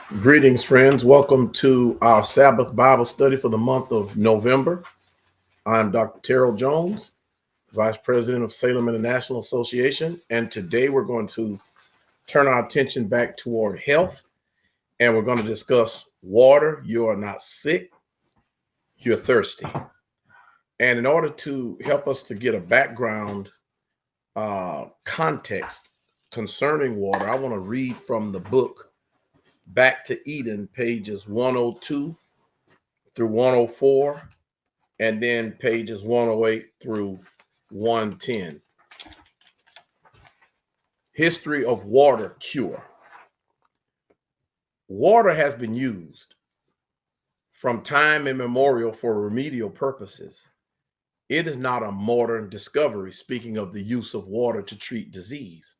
Greetings, friends. Welcome to our Sabbath Bible study for the month of November. I'm Dr. Terrell Jones, Vice President of Salem International Association, and today we're going to turn our attention back toward health, and we're going to discuss water. You are not sick, you're thirsty. And in order to help us to get a background context concerning water, I want to read from the book Back to Eden, pages 102 through 104, and then pages 108 through 110. History of water cure. Water has been used from time immemorial for remedial purposes. It is not a modern discovery, speaking of the use of water to treat disease.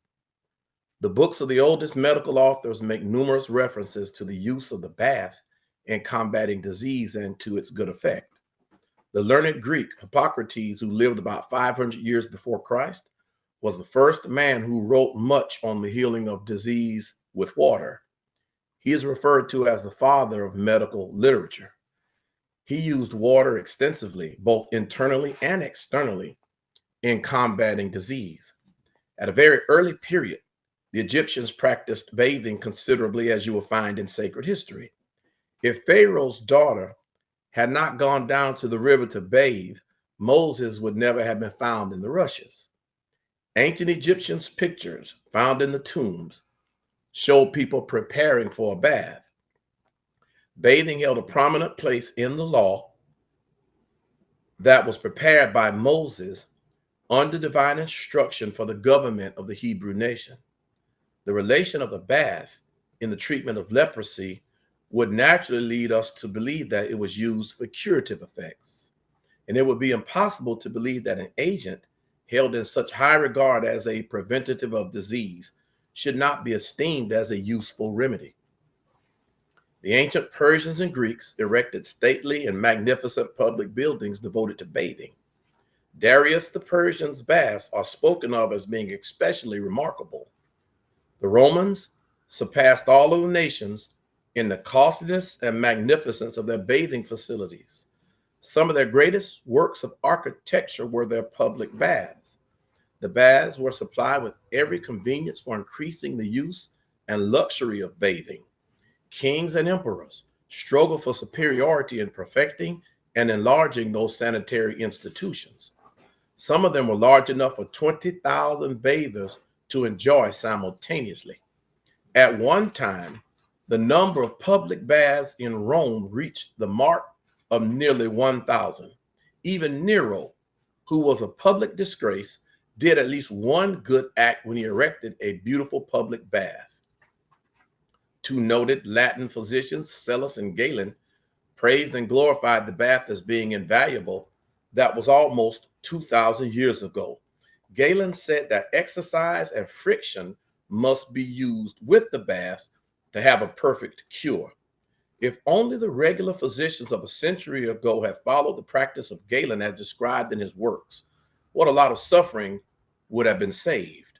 The books of the oldest medical authors make numerous references to the use of the bath in combating disease and to its good effect. The learned Greek Hippocrates, who lived about 500 years before Christ, was the first man who wrote much on the healing of disease with water. He is referred to as the father of medical literature. He used water extensively, both internally and externally, in combating disease. At a very early period, the Egyptians practiced bathing considerably, as you will find in sacred history. If Pharaoh's daughter had not gone down to the river to bathe, Moses would never have been found in the rushes. Ancient Egyptians' pictures found in the tombs show people preparing for a bath. Bathing held a prominent place in the law that was prepared by Moses under divine instruction for the government of the Hebrew nation. The relation of the bath in the treatment of leprosy would naturally lead us to believe that it was used for curative effects. And it would be impossible to believe that an agent held in such high regard as a preventative of disease should not be esteemed as a useful remedy. The ancient Persians and Greeks erected stately and magnificent public buildings devoted to bathing. Darius the Persian's baths are spoken of as being especially remarkable. The Romans surpassed all of the nations in the costliness and magnificence of their bathing facilities. Some of their greatest works of architecture were their public baths. The baths were supplied with every convenience for increasing the use and luxury of bathing. Kings and emperors struggled for superiority in perfecting and enlarging those sanitary institutions. Some of them were large enough for 20,000 bathers to enjoy simultaneously. At one time, the number of public baths in Rome reached the mark of nearly 1,000. Even Nero, who was a public disgrace, did at least one good act when he erected a beautiful public bath. Two noted Latin physicians, Cellus and Galen, praised and glorified the bath as being invaluable. That was almost 2,000 years ago. Galen said that exercise and friction must be used with the bath to have a perfect cure. If only the regular physicians of a century ago had followed the practice of Galen as described in his works, what a lot of suffering would have been saved.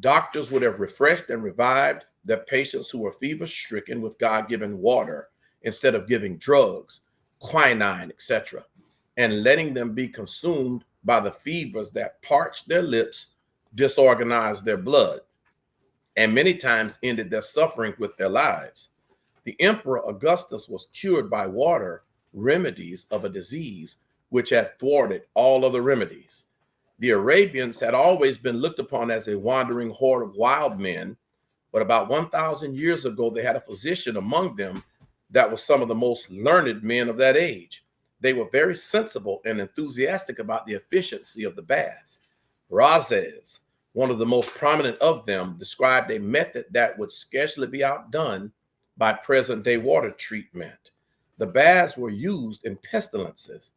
Doctors would have refreshed and revived their patients who were fever stricken with God given water instead of giving drugs, quinine, etc., and letting them be consumed by the fevers that parched their lips, disorganized their blood, and many times ended their suffering with their lives. The Emperor Augustus was cured by water remedies of a disease which had thwarted all other remedies. The Arabians had always been looked upon as a wandering horde of wild men, but about 1,000 years ago, they had a physician among them that was some of the most learned men of that age. They were very sensible and enthusiastic about the efficiency of the bath. Rhazes, one of the most prominent of them, described a method that would scarcely be outdone by present day water treatment. The baths were used in pestilences.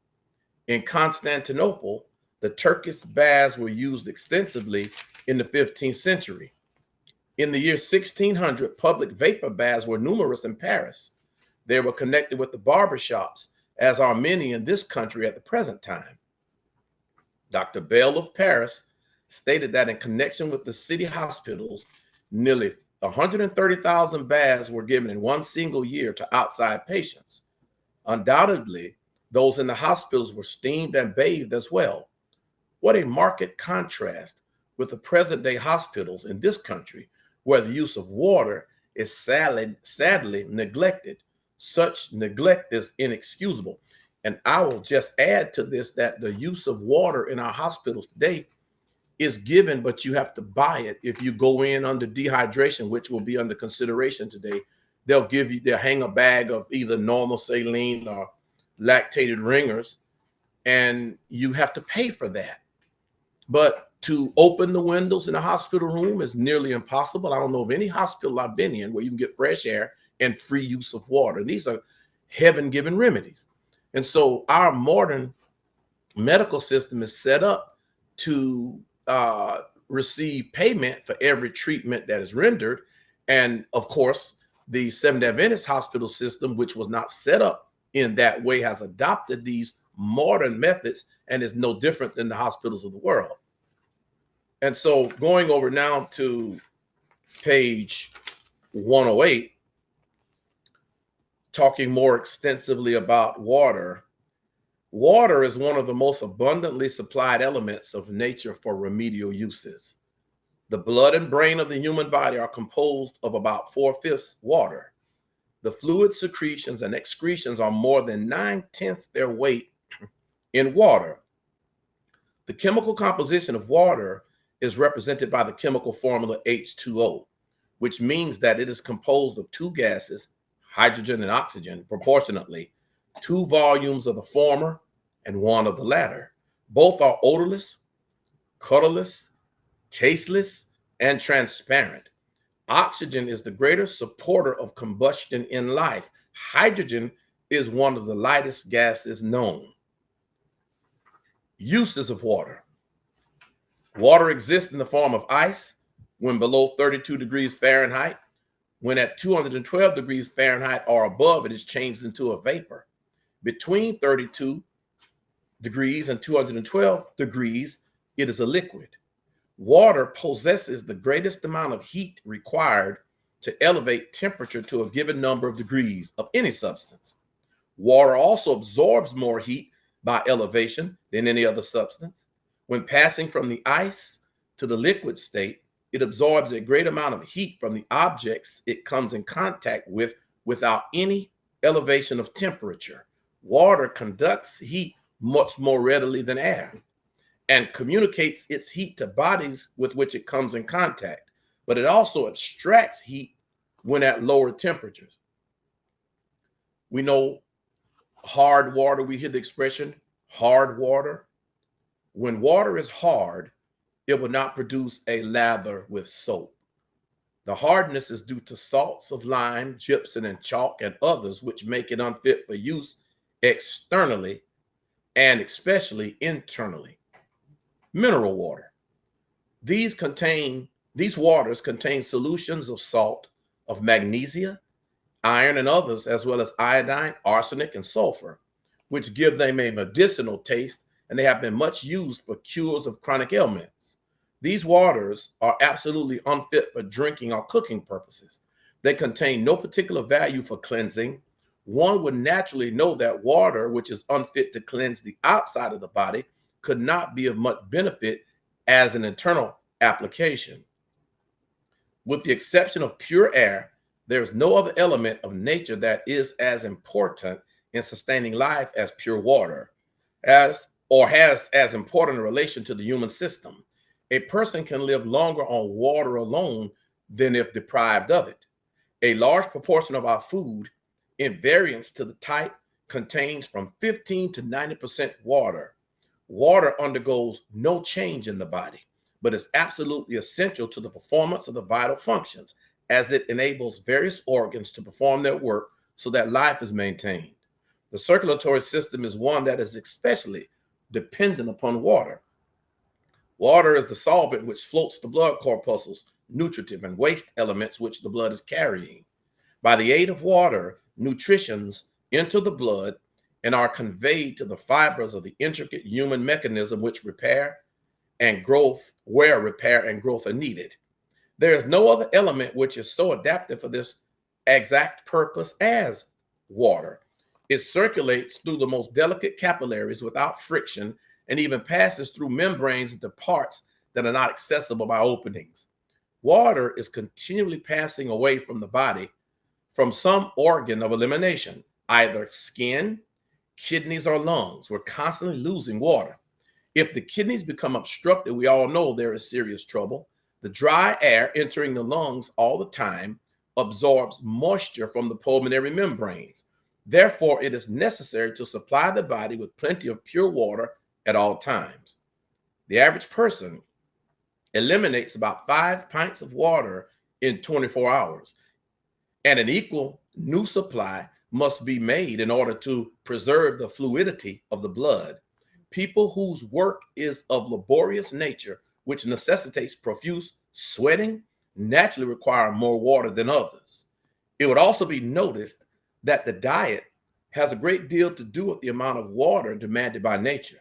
In Constantinople, the Turkish baths were used extensively in the 15th century. In the year 1600, public vapor baths were numerous in Paris. They were connected with the barber shops, as are many in this country at the present time. Dr. Bell of Paris stated that in connection with the city hospitals, nearly 130,000 baths were given in one single year to outside patients. Undoubtedly, those in the hospitals were steamed and bathed as well. What a marked contrast with the present day hospitals in this country, where the use of water is sadly neglected. Such neglect is inexcusable. And I will just add to this that the use of water in our hospitals today is given, but you have to buy it. If you go in under dehydration, which will be under consideration today, they'll hang a bag of either normal saline or lactated ringers, and you have to pay for that. But to open the windows in a hospital room is nearly impossible. I don't know of any hospital I've been in where you can get fresh air and free use of water. These are heaven-given remedies. And so our modern medical system is set up to receive payment for every treatment that is rendered. And of course, the Seventh-day Adventist hospital system, which was not set up in that way, has adopted these modern methods and is no different than the hospitals of the world. And so going over now to page 108, talking more extensively about water. Water is one of the most abundantly supplied elements of nature for remedial uses. The blood and brain of the human body are composed of about 4/5 water. The fluid secretions and excretions are more than 9/10 their weight in water. The chemical composition of water is represented by the chemical formula H2O, which means that it is composed of two gases, hydrogen and oxygen, proportionately, 2 volumes of the former and 1 of the latter. Both are odorless, colorless, tasteless, and transparent. Oxygen is the greater supporter of combustion in life. Hydrogen is one of the lightest gases known. Uses of water. Water exists in the form of ice when below 32 degrees Fahrenheit. When at 212 degrees Fahrenheit or above, it is changed into a vapor. Between 32 degrees and 212 degrees, it is a liquid. Water possesses the greatest amount of heat required to elevate temperature to a given number of degrees of any substance. Water also absorbs more heat by elevation than any other substance. When passing from the ice to the liquid state, it absorbs a great amount of heat from the objects it comes in contact with without any elevation of temperature. Water conducts heat much more readily than air and communicates its heat to bodies with which it comes in contact, but it also abstracts heat when at lower temperatures. We know hard water, we hear the expression hard water. When water is hard, it will not produce a lather with soap. The hardness is due to salts of lime, gypsum, and chalk, and others which make it unfit for use externally and especially internally. Mineral water. These waters contain solutions of salt, of magnesia, iron, and others, as well as iodine, arsenic, and sulfur, which give them a medicinal taste, and they have been much used for cures of chronic ailments. These waters are absolutely unfit for drinking or cooking purposes. They contain no particular value for cleansing. One would naturally know that water, which is unfit to cleanse the outside of the body, could not be of much benefit as an internal application. With the exception of pure air, there is no other element of nature that is as important in sustaining life as pure water, has as important a relation to the human system. A person can live longer on water alone than if deprived of it. A large proportion of our food, in variance to the type, contains from 15 to 90% water. Water undergoes no change in the body, but is absolutely essential to the performance of the vital functions, as it enables various organs to perform their work so that life is maintained. The circulatory system is one that is especially dependent upon water. Water is the solvent which floats the blood corpuscles, nutritive and waste elements which the blood is carrying. By the aid of water, nutritions enter the blood and are conveyed to the fibers of the intricate human mechanism where repair and growth are needed. There is no other element which is so adapted for this exact purpose as water. It circulates through the most delicate capillaries without friction and even passes through membranes into parts that are not accessible by openings. Water is continually passing away from the body from some organ of elimination, either skin, kidneys, or lungs. We're constantly losing water. If the kidneys become obstructed, we all know there is serious trouble. The dry air entering the lungs all the time absorbs moisture from the pulmonary membranes. Therefore, it is necessary to supply the body with plenty of pure water at all times. The average person eliminates about 5 pints of water in 24 hours, and an equal new supply must be made in order to preserve the fluidity of the blood. People whose work is of laborious nature, which necessitates profuse sweating, naturally require more water than others. It would also be noticed that the diet has a great deal to do with the amount of water demanded by nature.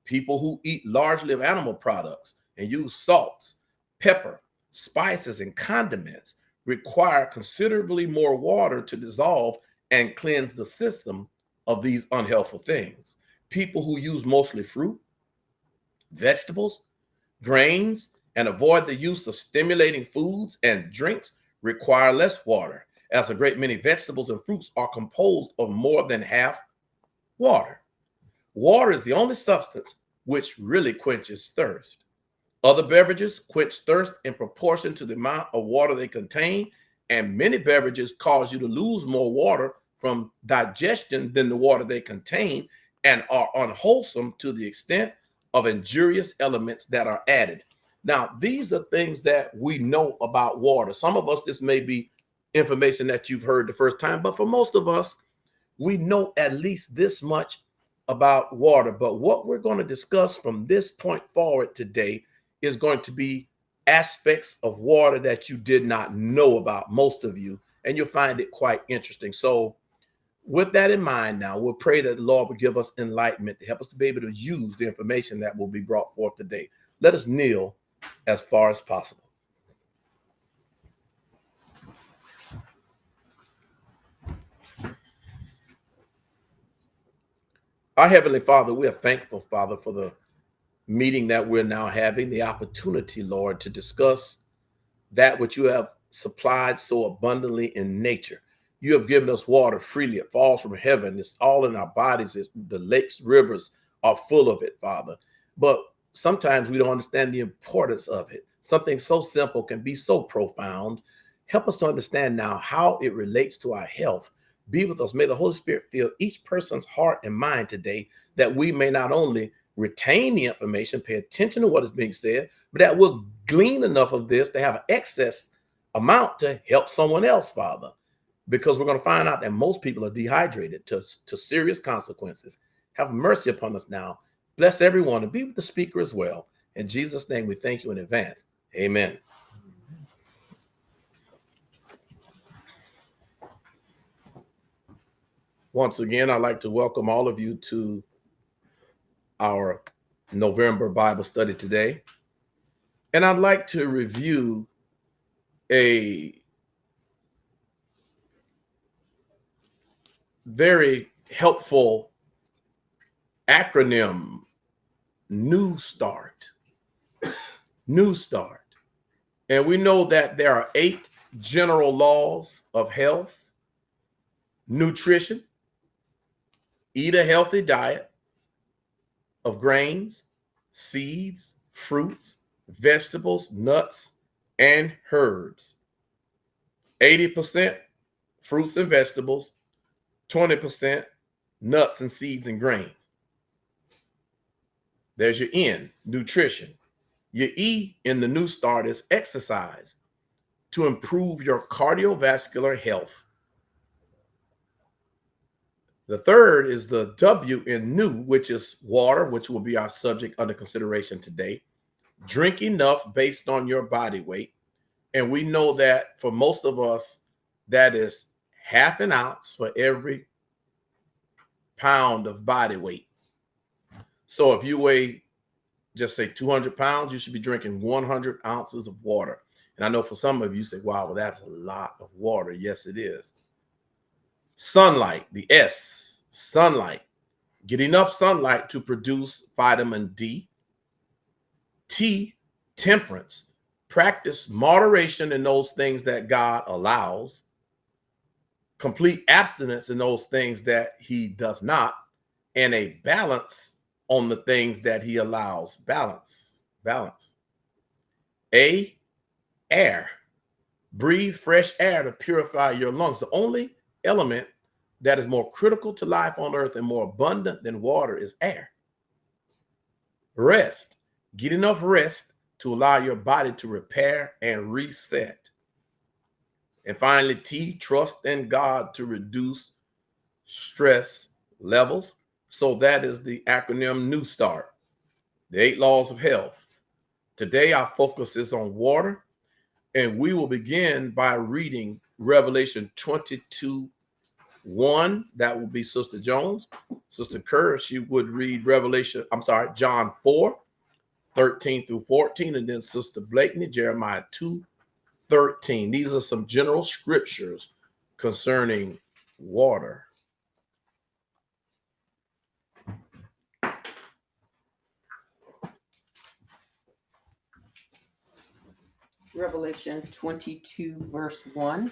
People who eat largely of animal products and use salts, pepper, spices, and condiments require considerably more water to dissolve and cleanse the system of these unhealthful things. People who use mostly fruit, vegetables, grains, and avoid the use of stimulating foods and drinks require less water, as a great many vegetables and fruits are composed of more than half water. Water is the only substance which really quenches thirst. Other beverages quench thirst in proportion to the amount of water they contain, and many beverages cause you to lose more water from digestion than the water they contain and are unwholesome to the extent of injurious elements that are added. Now, these are things that we know about water. Some of us, this may be information that you've heard the first time, but for most of us, we know at least this much about water. But what we're going to discuss from this point forward today is going to be aspects of water that you did not know about, most of you, and you'll find it quite interesting. So, with that in mind, now we'll pray that the Lord will give us enlightenment to help us to be able to use the information that will be brought forth today. Let us kneel as far as possible. Our Heavenly Father, we are thankful, Father, for the meeting that we're now having, the opportunity, Lord, to discuss that which you have supplied so abundantly in nature. You have given us water freely. It falls from heaven. It's all in our bodies. The lakes, rivers are full of it, Father. But sometimes we don't understand the importance of it. Something so simple can be so profound. Help us to understand now how it relates to our health. Be with us. May the Holy Spirit fill each person's heart and mind today, that we may not only retain the information, pay attention to what is being said, but that we'll glean enough of this to have an excess amount to help someone else, Father, because we're going to find out that most people are dehydrated to serious consequences. Have mercy upon us now. Bless everyone and be with the speaker as well. In Jesus' name, we thank you in advance. Amen. Once again, I'd like to welcome all of you to our November Bible study today. And I'd like to review a very helpful acronym, New Start. New Start. And we know that there are 8 general laws of health, nutrition, eat a healthy diet of grains, seeds, fruits, vegetables, nuts, and herbs. 80% fruits and vegetables, 20% nuts and seeds and grains. There's your N, nutrition. Your E in the New Start is exercise to improve your cardiovascular health. The third is the W in new, which is water, which will be our subject under consideration today. Drink enough based on your body weight. And we know that for most of us, that is half an ounce for every pound of body weight. So if you weigh, just say 200 pounds, you should be drinking 100 ounces of water. And I know for some of you say, wow, well, that's a lot of water. Yes, it is. Sunlight, the S, sunlight. Get enough sunlight to produce vitamin D. T, temperance. Practice moderation in those things that God allows. Complete abstinence in those things that he does not. And a balance on the things that he allows. Balance. A, air. Breathe fresh air to purify your lungs. The only element that is more critical to life on earth and more abundant than water is air. Rest. Get enough rest to allow your body to repair and reset. And finally, T, trust in God to reduce stress levels. So that is the acronym New Start, the 8 laws of health. Today, our focus is on water, and we will begin by reading Revelation 22:1. That will be Sister Jones. Sister Kerr, she would read John 4:13 through 14, and then Sister Blakeney, Jeremiah 2:13. These are some general scriptures concerning water. Revelation 22, verse 1.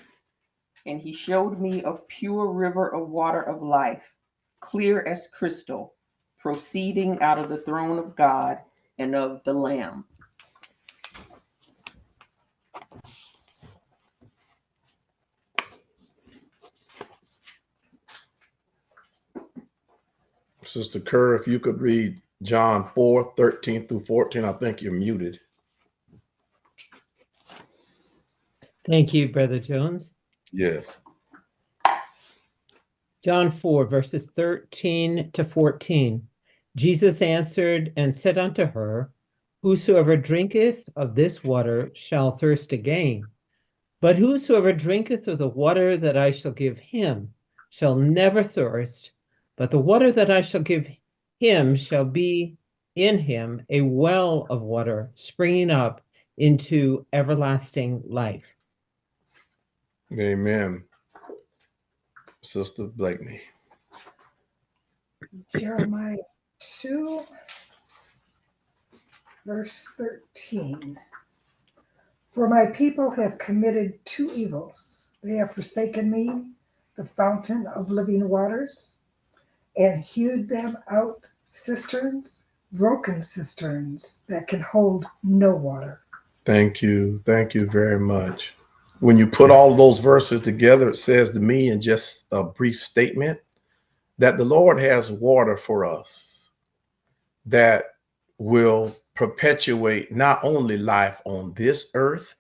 And he showed me a pure river of water of life, clear as crystal, proceeding out of the throne of God and of the Lamb. Sister Kerr, if you could read John 4:13 through 14, I think you're muted. Thank you, Brother Jones. Yes. John 4, verses 13 to 14. Jesus answered and said unto her, Whosoever drinketh of this water shall thirst again. But whosoever drinketh of the water that I shall give him shall never thirst, but the water that I shall give him shall be in him a well of water springing up into everlasting life. Amen. Sister Blakeney. Jeremiah 2, verse 13. For my people have committed 2 evils. They have forsaken me, the fountain of living waters, and hewed them out cisterns, broken cisterns that can hold no water. Thank you. Thank you very much. When you put all those verses together, it says to me in just a brief statement that the Lord has water for us that will perpetuate not only life on this earth,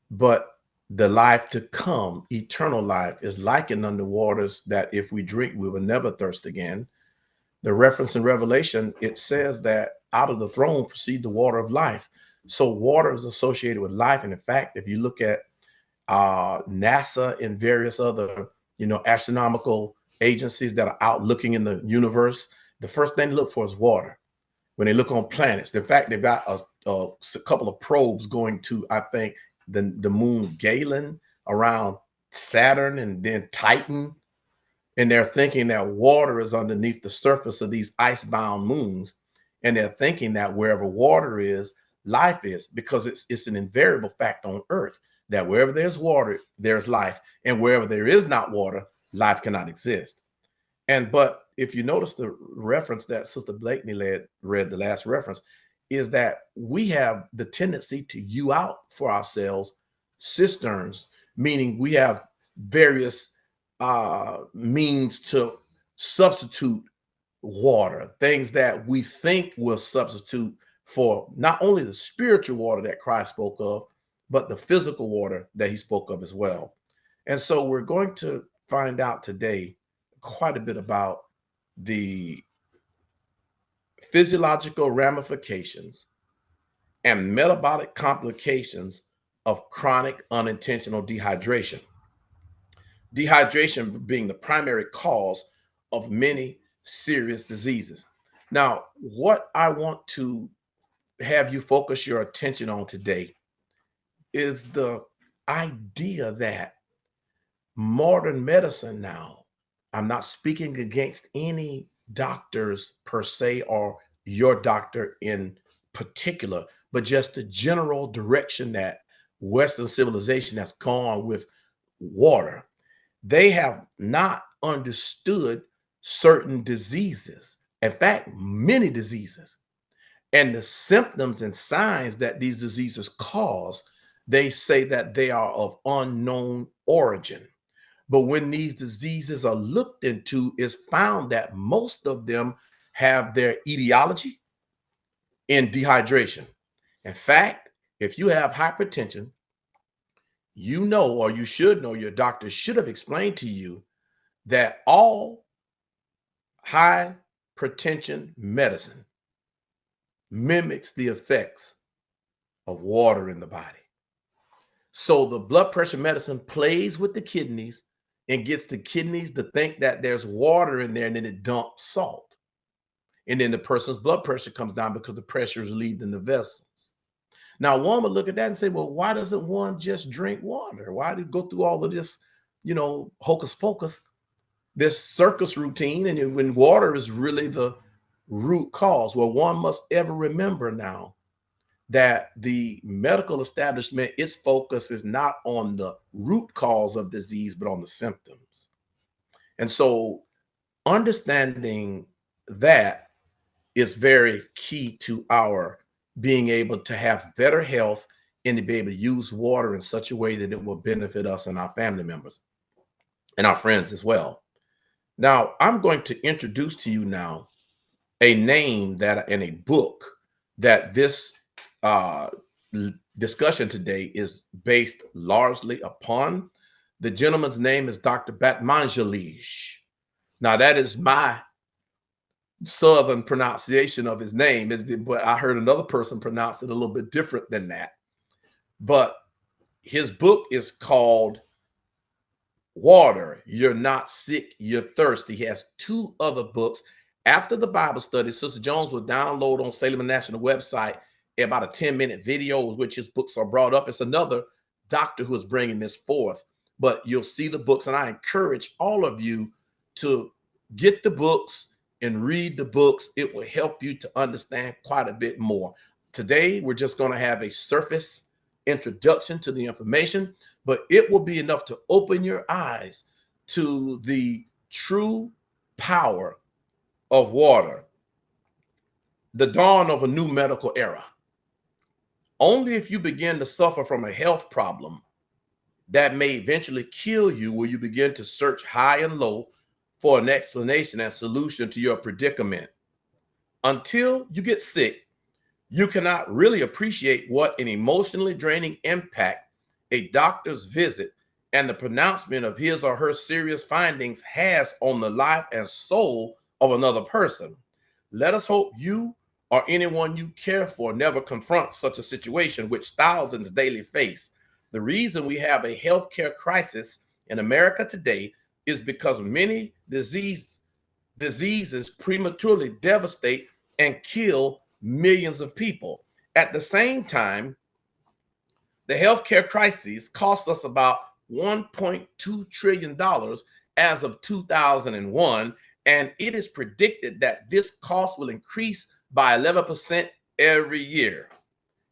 but the life to come. Eternal life is likened unto waters that if we drink, we will never thirst again. The reference in Revelation, it says that out of the throne proceed the water of life. So water is associated with life. And in fact, if you look at NASA and various other, astronomical agencies that are out looking in the universe, the first thing they look for is water. When they look on planets, in fact, they've got a couple of probes going to, I think, the moon Galen around Saturn and then Titan. And they're thinking that water is underneath the surface of these ice-bound moons. And they're thinking that wherever water is, life is, because it's an invariable fact on Earth that wherever there's water, there's life. And wherever there is not water, life cannot exist. But if you notice the reference that Sister Blakeney read, the last reference, is that we have the tendency to hew out for ourselves cisterns, meaning we have various means to substitute water, things that we think will substitute for not only the spiritual water that Christ spoke of, but the physical water that he spoke of as well. And so we're going to find out today quite a bit about the physiological ramifications and metabolic complications of chronic unintentional dehydration. Dehydration being the primary cause of many serious diseases. Now, what I want to have you focus your attention on today is the idea that modern medicine now, I'm not speaking against any doctors per se or your doctor in particular, but just the general direction that Western civilization has gone with water. They have not understood certain diseases. In fact, many diseases and the symptoms and signs that these diseases cause, they say that they are of unknown origin. But when these diseases are looked into, it's found that most of them have their etiology in dehydration. In fact, if you have hypertension, you know, or you should know, your doctor should have explained to you that all hypertension medicine mimics the effects of water in the body. So the blood pressure medicine plays with the kidneys and gets the kidneys to think that there's water in there, and then it dumps salt. And then the person's blood pressure comes down because the pressure is leaving the vessels. Now, one would look at that and say, well, why doesn't one just drink water? Why do you go through all of this, hocus pocus, this circus routine, and when water is really the root cause? Well, one must ever remember now that the medical establishment, its focus is not on the root cause of disease, but on the symptoms. And so understanding that is very key to our being able to have better health and to be able to use water in such a way that it will benefit us and our family members and our friends as well. Now, I'm going to introduce to you now a name that in a book that this discussion today is based largely upon. The gentleman's name is Dr. Batmanjalij. Now, that is my Southern pronunciation of his name, but I heard another person pronounce it a little bit different than that. But his book is called Water, You're Not Sick, You're Thirsty. He has two other books. After the Bible study, Sister Jones will download on Salem National website about a 10-minute video in which his books are brought up. It's another doctor who is bringing this forth, but you'll see the books, and I encourage all of you to get the books and read the books. It will help you to understand quite a bit more. Today, we're just going to have a surface introduction to the information, but it will be enough to open your eyes to the true power of water, the dawn of a new medical era. Only if you begin to suffer from a health problem that may eventually kill you will you begin to search high and low for an explanation and solution to your predicament. Until you get sick, you cannot really appreciate what an emotionally draining impact a doctor's visit and the pronouncement of his or her serious findings has on the life and soul of another person. Let us hope you or anyone you care for never confront such a situation which thousands daily face. The reason we have a healthcare crisis in America today is because many diseases prematurely devastate and kill millions of people. At the same time, the healthcare crisis cost us about $1.2 trillion as of 2001, and it is predicted that this cost will increase by 11% every year.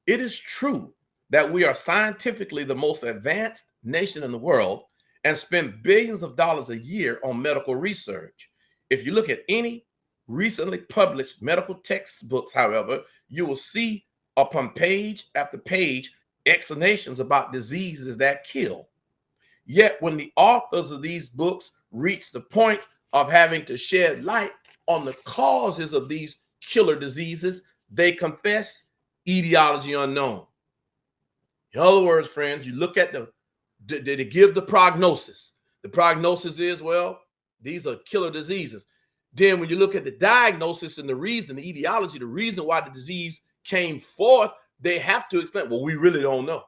It is true that we are scientifically the most advanced nation in the world and spend billions of dollars a year on medical research. If you look at any recently published medical textbooks, however, you will see upon page after page explanations about diseases that kill. Yet when the authors of these books reach the point of having to shed light on the causes of these killer diseases, they confess etiology unknown. In other words, friends, you look at they give the prognosis. The prognosis is, well, these are killer diseases. Then when you look at the diagnosis and the reason, the etiology, the reason why the disease came forth, they have to explain, well, we really don't know.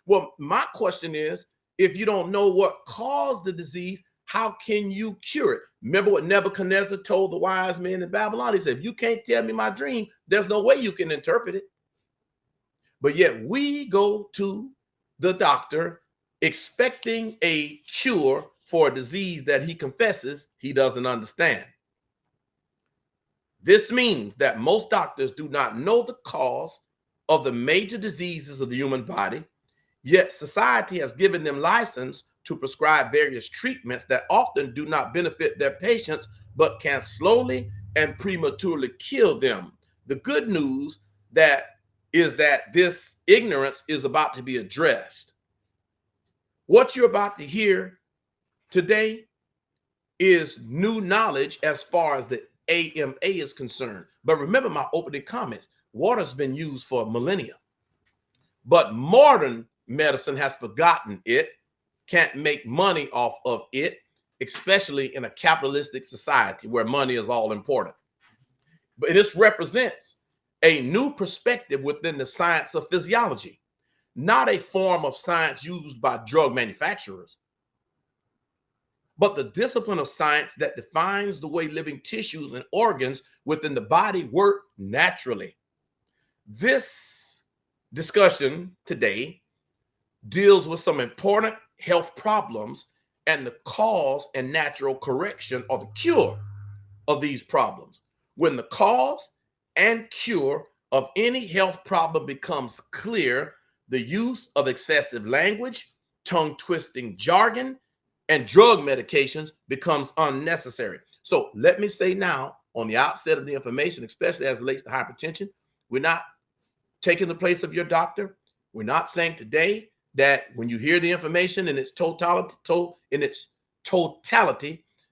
Well, my question is, if you don't know what caused the disease, how can you cure it? Remember what Nebuchadnezzar told the wise men in Babylon? He said, if you can't tell me my dream, there's no way you can interpret it. But yet we go to the doctor expecting a cure for a disease that he confesses he doesn't understand. This means that most doctors do not know the cause of the major diseases of the human body, yet society has given them license to prescribe various treatments that often do not benefit their patients, but can slowly and prematurely kill them. The good news is that this ignorance is about to be addressed. What you're about to hear today is new knowledge as far as the AMA is concerned. But remember my opening comments, water's been used for millennia. But modern medicine has forgotten it, can't make money off of it, especially in a capitalistic society where money is all important. But this represents a new perspective within the science of physiology, not a form of science used by drug manufacturers, but the discipline of science that defines the way living tissues and organs within the body work naturally. This discussion today deals with some important health problems and the cause and natural correction or the cure of these problems. When the cause and cure of any health problem becomes clear, the use of excessive language, tongue-twisting jargon, and drug medications becomes unnecessary. So let me say now, on the outset of the information, especially as it relates to hypertension, we're not taking the place of your doctor. We're not saying today that when you hear the information in its totality,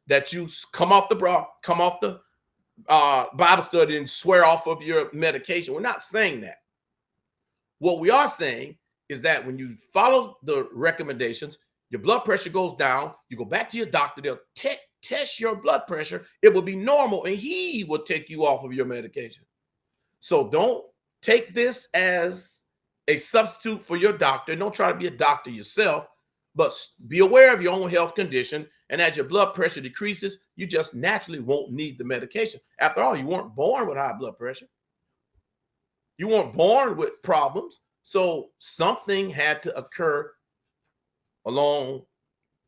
that you come off the Bible study and swear off of your medication. We're not saying that. What we are saying is that when you follow the recommendations, your blood pressure goes down, you go back to your doctor, they'll test your blood pressure, it will be normal, and he will take you off of your medication. So don't take this as a substitute for your doctor. Don't try to be a doctor yourself, but be aware of your own health condition. And as your blood pressure decreases, you just naturally won't need the medication. After all, you weren't born with high blood pressure. You weren't born with problems. So something had to occur along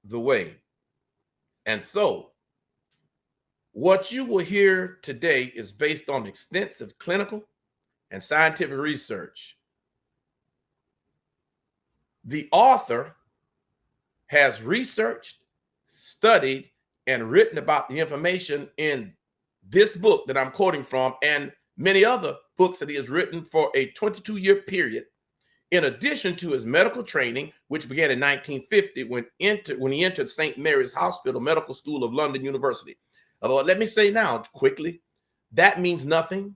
the way. And so what you will hear today is based on extensive clinical and scientific research. The author has researched, studied, and written about the information in this book that I'm quoting from and many other books that he has written for a 22-year period, in addition to his medical training, which began in 1950 when he entered St. Mary's Hospital Medical School of London University. But let me say now quickly, that means nothing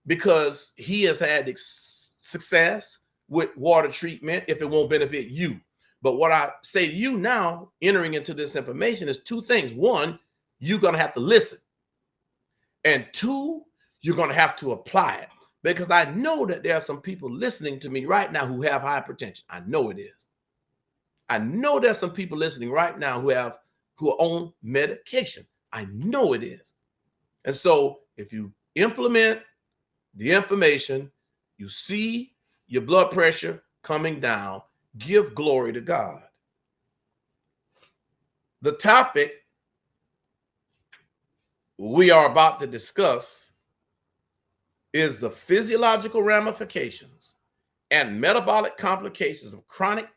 because he has had success with water treatment if it won't benefit you. But what I say to you now, entering into this information, is two things. One, you're going to have to listen. And two, you're going to have to apply it. Because I know that there are some people listening to me right now who have hypertension. I know it is. I know there's some people listening right now who are on medication. I know it is. And so if you implement the information, you see your blood pressure coming down, give glory to God. The topic we are about to discuss is the physiological ramifications and metabolic complications of chronic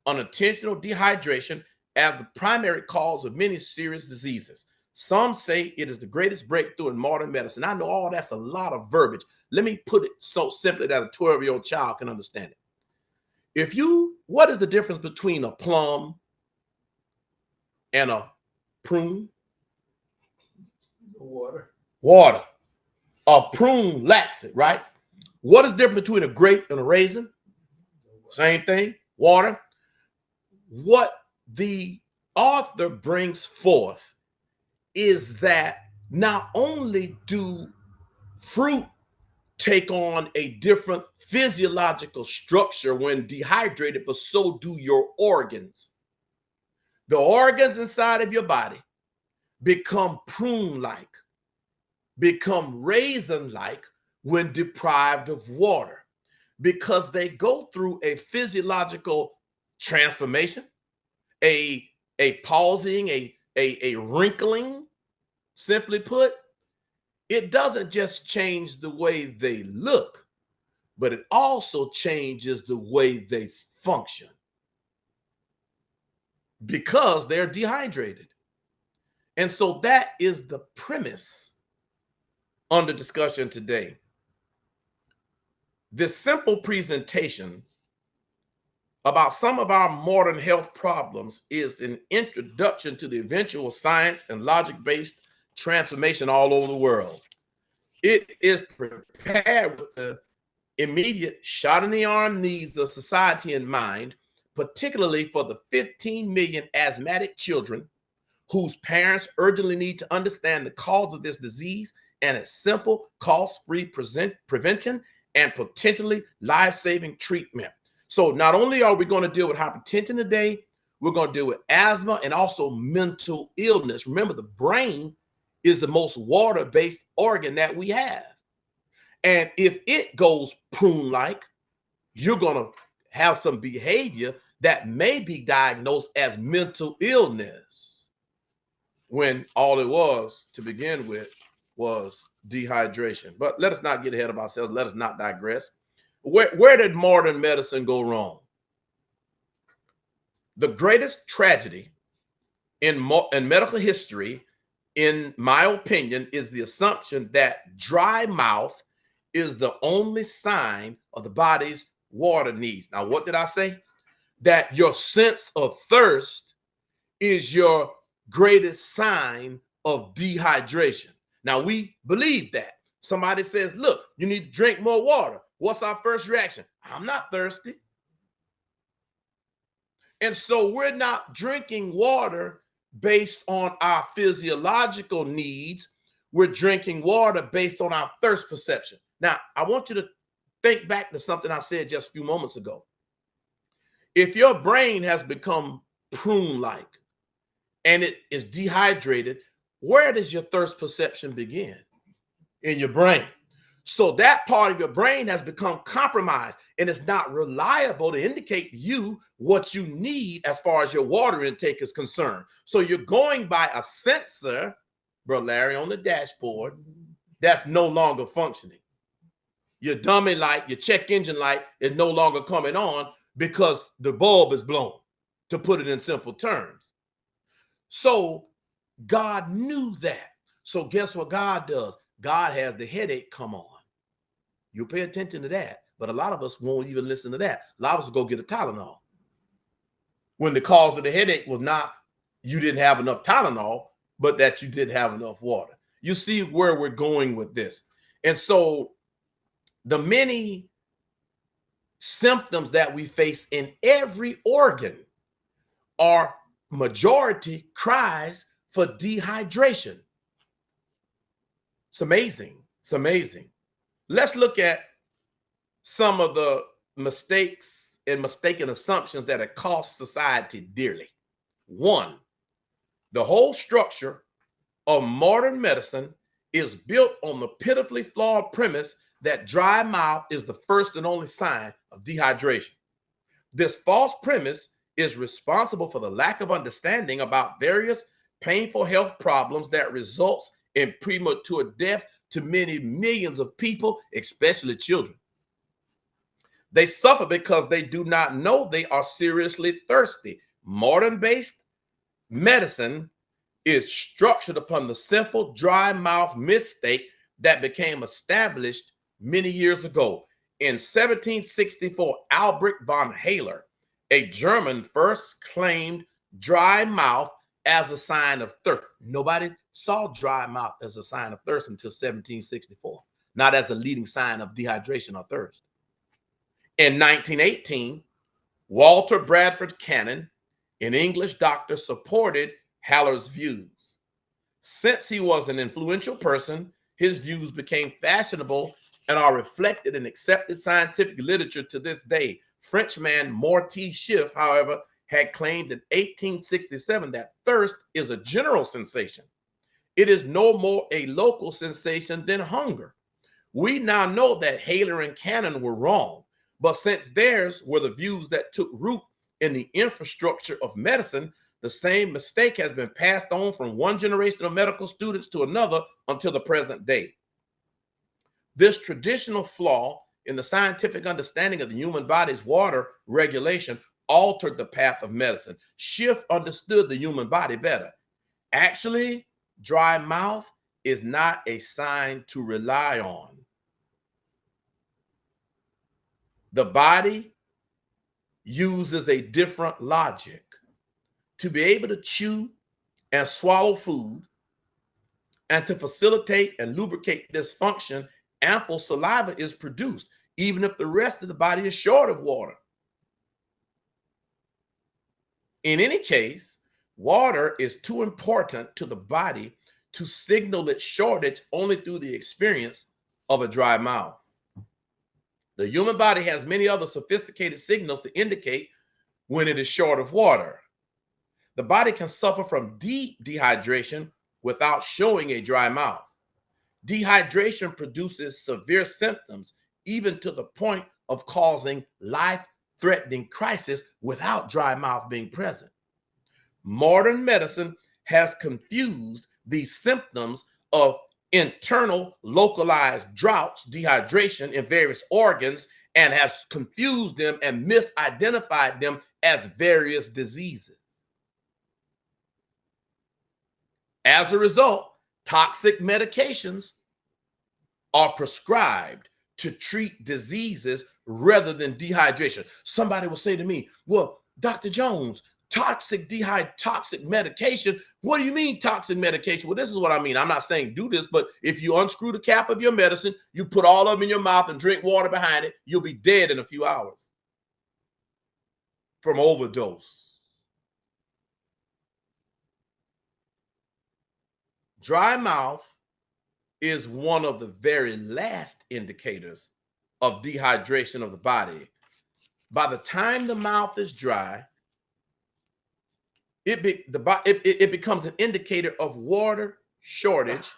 unintentional dehydration as the primary cause of many serious diseases. Some say it is the greatest breakthrough in modern medicine. I know all that's a lot of verbiage. Let me put it so simply that a 12-year-old child can understand it. What is the difference between a plum and a prune? Water. A prune lacks it, right? What is the difference between a grape and a raisin? Same thing, water. What the author brings forth is that not only do fruit take on a different physiological structure when dehydrated, but so do your organs. The organs inside of your body become prune-like, become raisin-like when deprived of water, because they go through a physiological transformation, a pausing, a wrinkling. Simply put, it doesn't just change the way they look, but it also changes the way they function because they're dehydrated. And so that is the premise under discussion today. This simple presentation about some of our modern health problems is an introduction to the eventual science and logic-based transformation all over the world. It is prepared with the immediate shot in the arm needs of society in mind, particularly for the 15 million asthmatic children whose parents urgently need to understand the cause of this disease and its simple, cost-free prevention and potentially life-saving treatment. So not only are we going to deal with hypertension today, we're going to deal with asthma and also mental illness. Remember, the brain is the most water-based organ that we have. And if it goes prune-like, you're going to have some behavior that may be diagnosed as mental illness when all it was to begin with was dehydration. But let us not get ahead of ourselves. Let us not digress. Where did modern medicine go wrong? The greatest tragedy in medical history, in my opinion, is the assumption that dry mouth is the only sign of the body's water needs. Now, what did I say? That your sense of thirst is your greatest sign of dehydration. Now, we believe that. Somebody says, look, you need to drink more water. What's our first reaction? I'm not thirsty. And so we're not drinking water based on our physiological needs. We're drinking water based on our thirst perception. Now, I want you to think back to something I said just a few moments ago. If your brain has become prune-like and it is dehydrated, where does your thirst perception begin? In your brain. So that part of your brain has become compromised and it's not reliable to indicate to you what you need as far as your water intake is concerned. So you're going by a sensor, Bro Larry, on the dashboard that's no longer functioning. Your dummy light, your check engine light is no longer coming on because the bulb is blown, to put it in simple terms. So God knew that. So guess what God does? God has the headache come on. You pay attention to that, but a lot of us won't even listen to that. A lot of us go get a Tylenol. When the cause of the headache was not you didn't have enough Tylenol, but that you didn't have enough water. You see where we're going with this. And so the many symptoms that we face in every organ are majority cries for dehydration. It's amazing. It's amazing. Let's look at some of the mistakes and mistaken assumptions that have cost society dearly. One, the whole structure of modern medicine is built on the pitifully flawed premise that dry mouth is the first and only sign of dehydration. This false premise is responsible for the lack of understanding about various painful health problems that results in premature death to many millions of people, especially children. They suffer because they do not know they are seriously thirsty. Modern-based medicine is structured upon the simple dry mouth mistake that became established many years ago. In 1764, Albrecht von Haller, a German, first claimed dry mouth as a sign of thirst. Nobody saw dry mouth as a sign of thirst until 1764, not as a leading sign of dehydration or thirst. In 1918, Walter Bradford Cannon, an English doctor, supported Haller's views. Since he was an influential person, his views became fashionable and are reflected in accepted scientific literature to this day. Frenchman Morty Schiff, however, had claimed in 1867 that thirst is a general sensation. It is no more a local sensation than hunger. We now know that Haller and Cannon were wrong, but since theirs were the views that took root in the infrastructure of medicine, the same mistake has been passed on from one generation of medical students to another until the present day. This traditional flaw in the scientific understanding of the human body's water regulation altered the path of medicine. Schiff understood the human body better. Actually, dry mouth is not a sign to rely on. The body uses a different logic. To be able to chew and swallow food and to facilitate and lubricate this function, ample saliva is produced, even if the rest of the body is short of water. In any case, water is too important to the body to signal its shortage only through the experience of a dry mouth. The human body has many other sophisticated signals to indicate when it is short of water. The body can suffer from deep dehydration without showing a dry mouth. Dehydration produces severe symptoms, even to the point of causing life-threatening crisis without dry mouth being present. Modern medicine has confused these symptoms of internal localized droughts, dehydration in various organs, and has confused them and misidentified them as various diseases. As a result, toxic medications are prescribed to treat diseases rather than dehydration. Somebody will say to me, well, Dr. Jones, toxic medication. What do you mean toxic medication? Well, this is what I mean. I'm not saying do this, but if you unscrew the cap of your medicine, you put all of them in your mouth and drink water behind it, you'll be dead in a few hours from overdose. Dry mouth is one of the very last indicators of dehydration of the body. By the time the mouth is dry, it becomes an indicator of water shortage.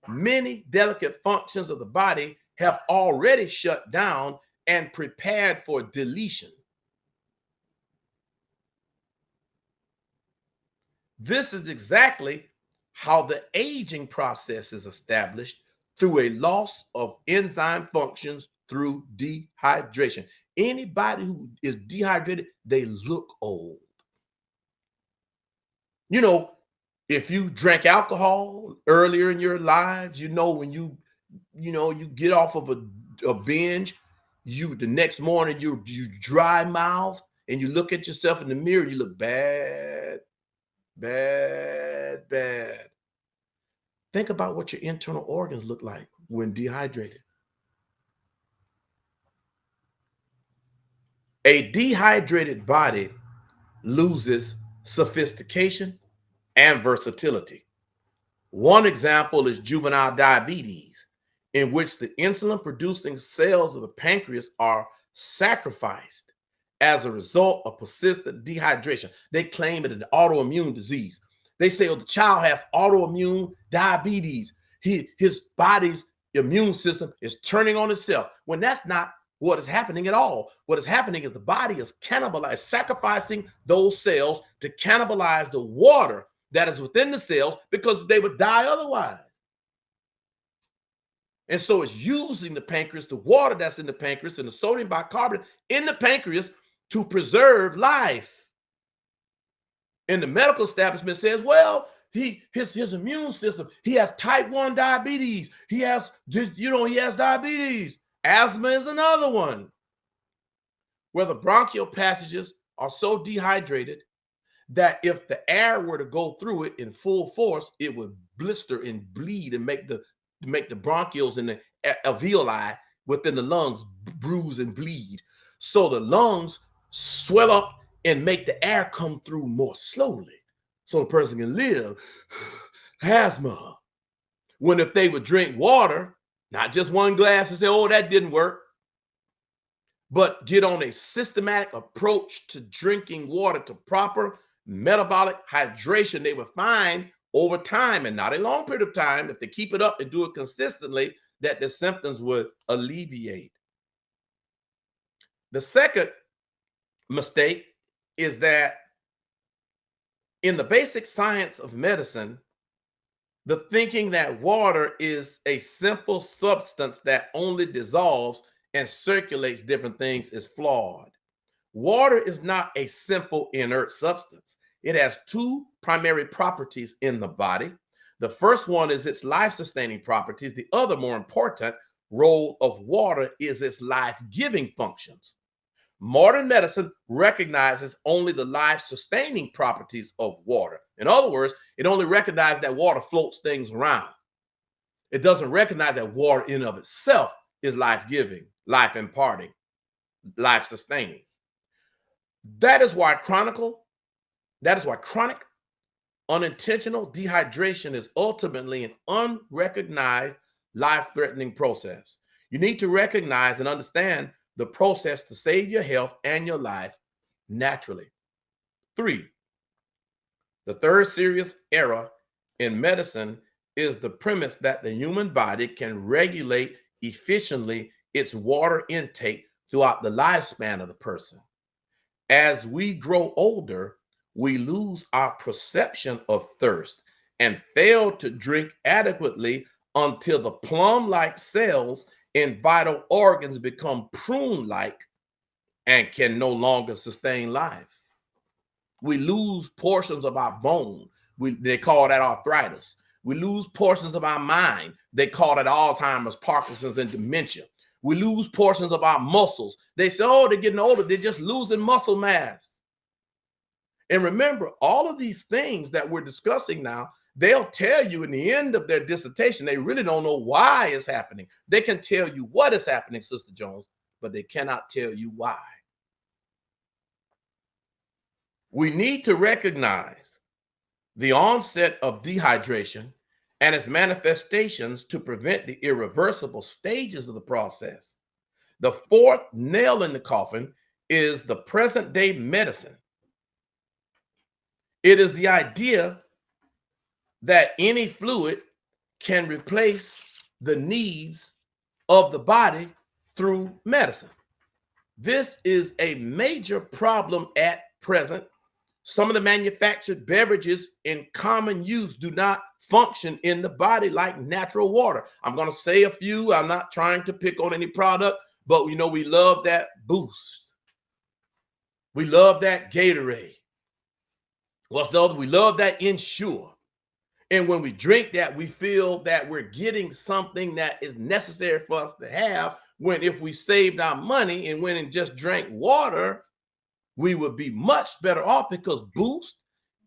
Many delicate functions of the body have already shut down and prepared for deletion. This is exactly how the aging process is established, through a loss of enzyme functions through dehydration. Anybody who is dehydrated, they look old. You know, if you drank alcohol earlier in your lives, when you get off of a binge, the next morning you dry mouth and you look at yourself in the mirror, you look bad. Think about what your internal organs look like when dehydrated. A dehydrated body loses sophistication and versatility. One example is juvenile diabetes, in which the insulin-producing cells of the pancreas are sacrificed as a result of persistent dehydration. They claim it an autoimmune disease. They say, oh, the child has autoimmune diabetes. His body's immune system is turning on itself, when that's not what is happening at all. What is happening is the body is sacrificing those cells to cannibalize the water that is within the cells, because they would die otherwise. And so it's using the pancreas, the water that's in the pancreas and the sodium bicarbonate in the pancreas to preserve life. And the medical establishment says, well, his immune system, he has type 1 diabetes. He has diabetes. Asthma is another one, where the bronchial passages are so dehydrated that if the air were to go through it in full force, it would blister and bleed and make the bronchioles and the alveoli within the lungs bruise and bleed. So the lungs swell up and make the air come through more slowly so the person can live. Asthma. When if they would drink water, not just one glass and say, oh, that didn't work, but get on a systematic approach to drinking water, to proper metabolic hydration, they would find over time, and not a long period of time, if they keep it up and do it consistently, that the symptoms would alleviate. The second mistake is that in the basic science of medicine, the thinking that water is a simple substance that only dissolves and circulates different things is flawed. Water is not a simple inert substance. It has two primary properties in the body. The first one is its life-sustaining properties. The other, more important, role of water is its life-giving functions. Modern medicine recognizes only the life-sustaining properties of water. In other words, it only recognizes that water floats things around. It doesn't recognize that water in of itself is life-giving, life-imparting, life-sustaining. That is why chronic unintentional dehydration is ultimately an unrecognized life-threatening process. You need to recognize and understand the process to save your health and your life naturally. 3, the third serious error in medicine is the premise that the human body can regulate efficiently its water intake throughout the lifespan of the person. As we grow older, we lose our perception of thirst and fail to drink adequately until the plum-like cells in vital organs become prune-like and can no longer sustain life. We lose portions of our bone. They call that arthritis. We lose portions of our mind. They call it Alzheimer's, Parkinson's, and dementia. We lose portions of our muscles. They say, oh, they're getting older. They're just losing muscle mass. And remember, all of these things that we're discussing now, they'll tell you in the end of their dissertation, they really don't know why it's happening. They can tell you what is happening, Sister Jones, but they cannot tell you why. We need to recognize the onset of dehydration and its manifestations to prevent the irreversible stages of the process. The fourth nail in the coffin is the present day medicine. It is the idea that any fluid can replace the needs of the body through medicine. This is a major problem at present. Some of the manufactured beverages in common use do not function in the body like natural water. I'm going to say a few. I'm not trying to pick on any product, but we love that Boost. We love that Gatorade. What's the other? We love that Ensure. And when we drink that, we feel that we're getting something that is necessary for us to have, when if we saved our money and went and just drank water, we would be much better off, because Boost,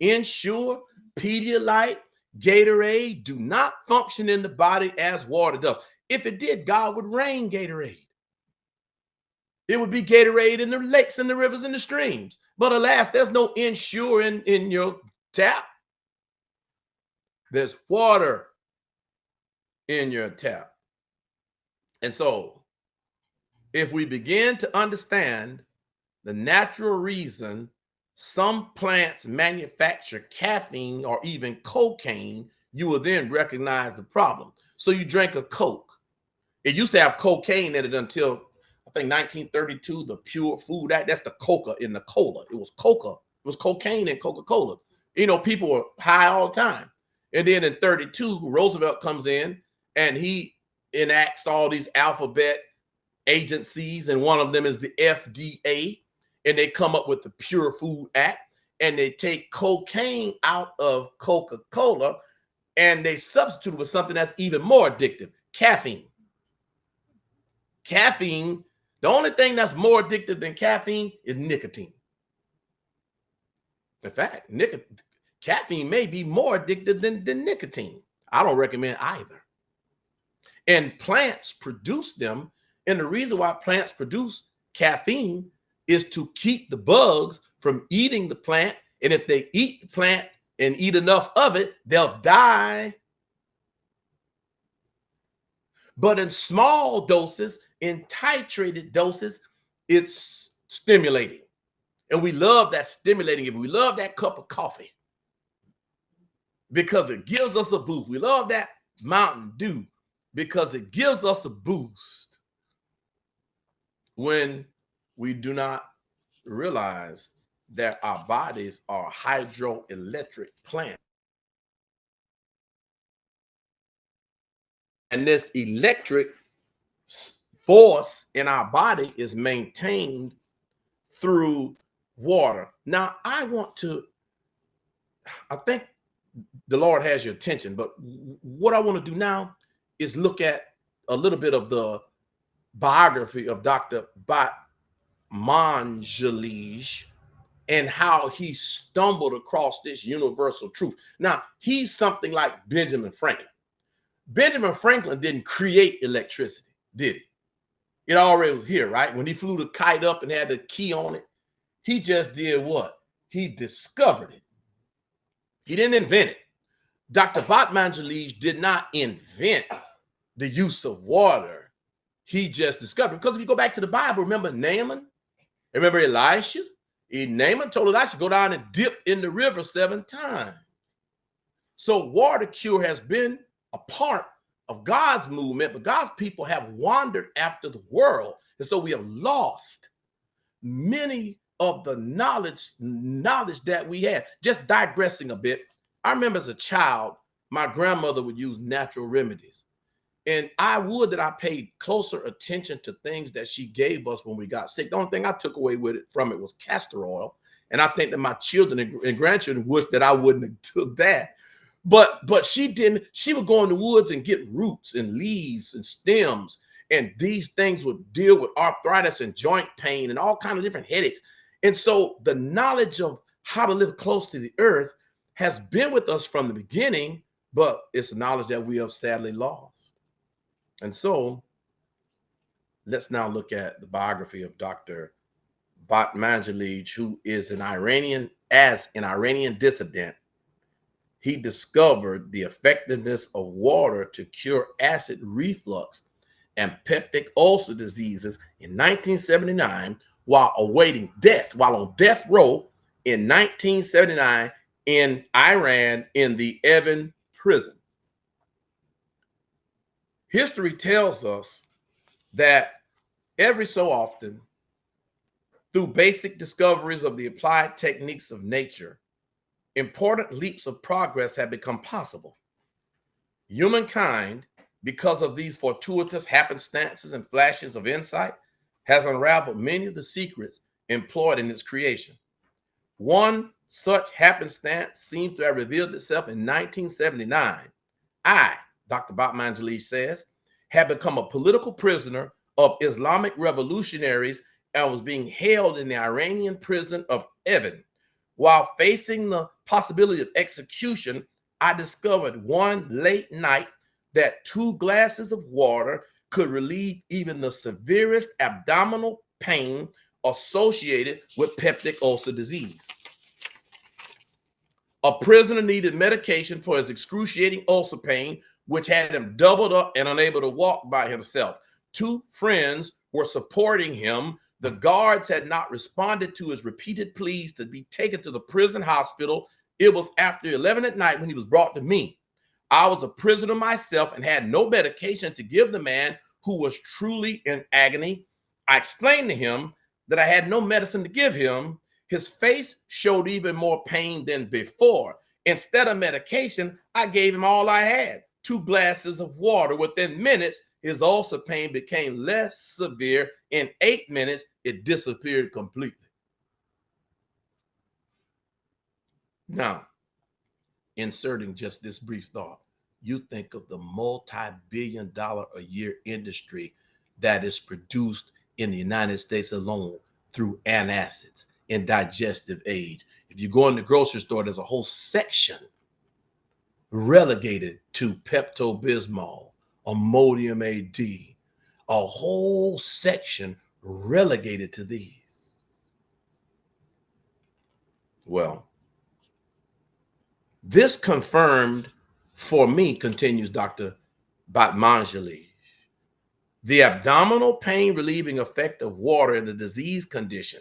Ensure, Pedialyte, Gatorade do not function in the body as water does. If it did, God would rain Gatorade. It would be Gatorade in the lakes and the rivers and the streams. But alas, there's no Ensure in your tap. There's water in your tap. And so if we begin to understand the natural reason some plants manufacture caffeine or even cocaine, you will then recognize the problem. So you drink a Coke. It used to have cocaine in it until, I think, 1932, the Pure Food Act. That's the coca in the cola. It was coca. It was cocaine in Coca-Cola. People were high all the time. And then in 32, Roosevelt comes in and he enacts all these alphabet agencies, and one of them is the FDA, and they come up with the Pure Food Act, and they take cocaine out of Coca-Cola and they substitute it with something that's even more addictive, caffeine. Caffeine, the only thing that's more addictive than caffeine is nicotine. In fact, caffeine may be more addictive than nicotine. I don't recommend either. And plants produce them. And the reason why plants produce caffeine is to keep the bugs from eating the plant. And if they eat the plant and eat enough of it, they'll die. But in small doses, in titrated doses, it's stimulating. And we love that stimulating. We love that cup of coffee because it gives us a boost. We love that Mountain Dew because it gives us a boost. When we do not realize that our bodies are hydroelectric plants. And this electric force in our body is maintained through water. Now, I think the Lord has your attention, but what I want to do now is look at a little bit of the biography of Dr. Batmanglij and how he stumbled across this universal truth. Now, he's something like Benjamin Franklin. Benjamin Franklin didn't create electricity, did he? It already was here, right? When he flew the kite up and had the key on it, he just did what? He discovered it. He didn't invent it. Dr. Batmanglij did not invent the use of water. He just discovered it. Because if you go back to the Bible, remember Naaman? Remember Elisha? Naaman told Elisha, go down and dip in the river 7 times. So water cure has been a part of God's movement, but God's people have wandered after the world. And so we have lost many of the knowledge that we had. Just digressing a bit, I remember as a child, my grandmother would use natural remedies. And I would that I paid closer attention to things that she gave us when we got sick. The only thing I took away from it was castor oil. And I think that my children and grandchildren wish that I wouldn't have took that. But she didn't. She would go in the woods and get roots and leaves and stems. And these things would deal with arthritis and joint pain and all kinds of different headaches. And so the knowledge of how to live close to the earth has been with us from the beginning, but it's a knowledge that we have sadly lost. And so let's now look at the biography of Dr. Batmanglij, who is an Iranian dissident. He discovered the effectiveness of water to cure acid reflux and peptic ulcer diseases in 1979 while awaiting death, while on death row in 1979 in Iran in the Evin prison. History tells us that every so often, through basic discoveries of the applied techniques of nature, important leaps of progress have become possible. Humankind, because of these fortuitous happenstances and flashes of insight, has unraveled many of the secrets employed in its creation. One such happenstance seems to have revealed itself in 1979. I, Dr. Batmanglij says, had become a political prisoner of Islamic revolutionaries and was being held in the Iranian prison of Evin. While facing the possibility of execution, I discovered one late night that 2 glasses of water could relieve even the severest abdominal pain associated with peptic ulcer disease. A prisoner needed medication for his excruciating ulcer pain, which had him doubled up and unable to walk by himself. 2 friends were supporting him. The guards had not responded to his repeated pleas to be taken to the prison hospital. It was after 11 at night when he was brought to me. I was a prisoner myself and had no medication to give the man who was truly in agony. I explained to him that I had no medicine to give him. His face showed even more pain than before. Instead of medication, I gave him all I had, 2 glasses of water. Within minutes, his ulcer pain became less severe. In 8 minutes, it disappeared completely. Now, inserting just this brief thought, you think of the multi-billion-dollar-a-year industry that is produced in the United States alone through antacids and digestive aids. If you go in the grocery store, there's a whole section relegated to Pepto-Bismol, Imodium AD, a whole section relegated to these. Well, this confirmed for me, continues Dr. Batmanglij, the abdominal pain relieving effect of water in a disease condition.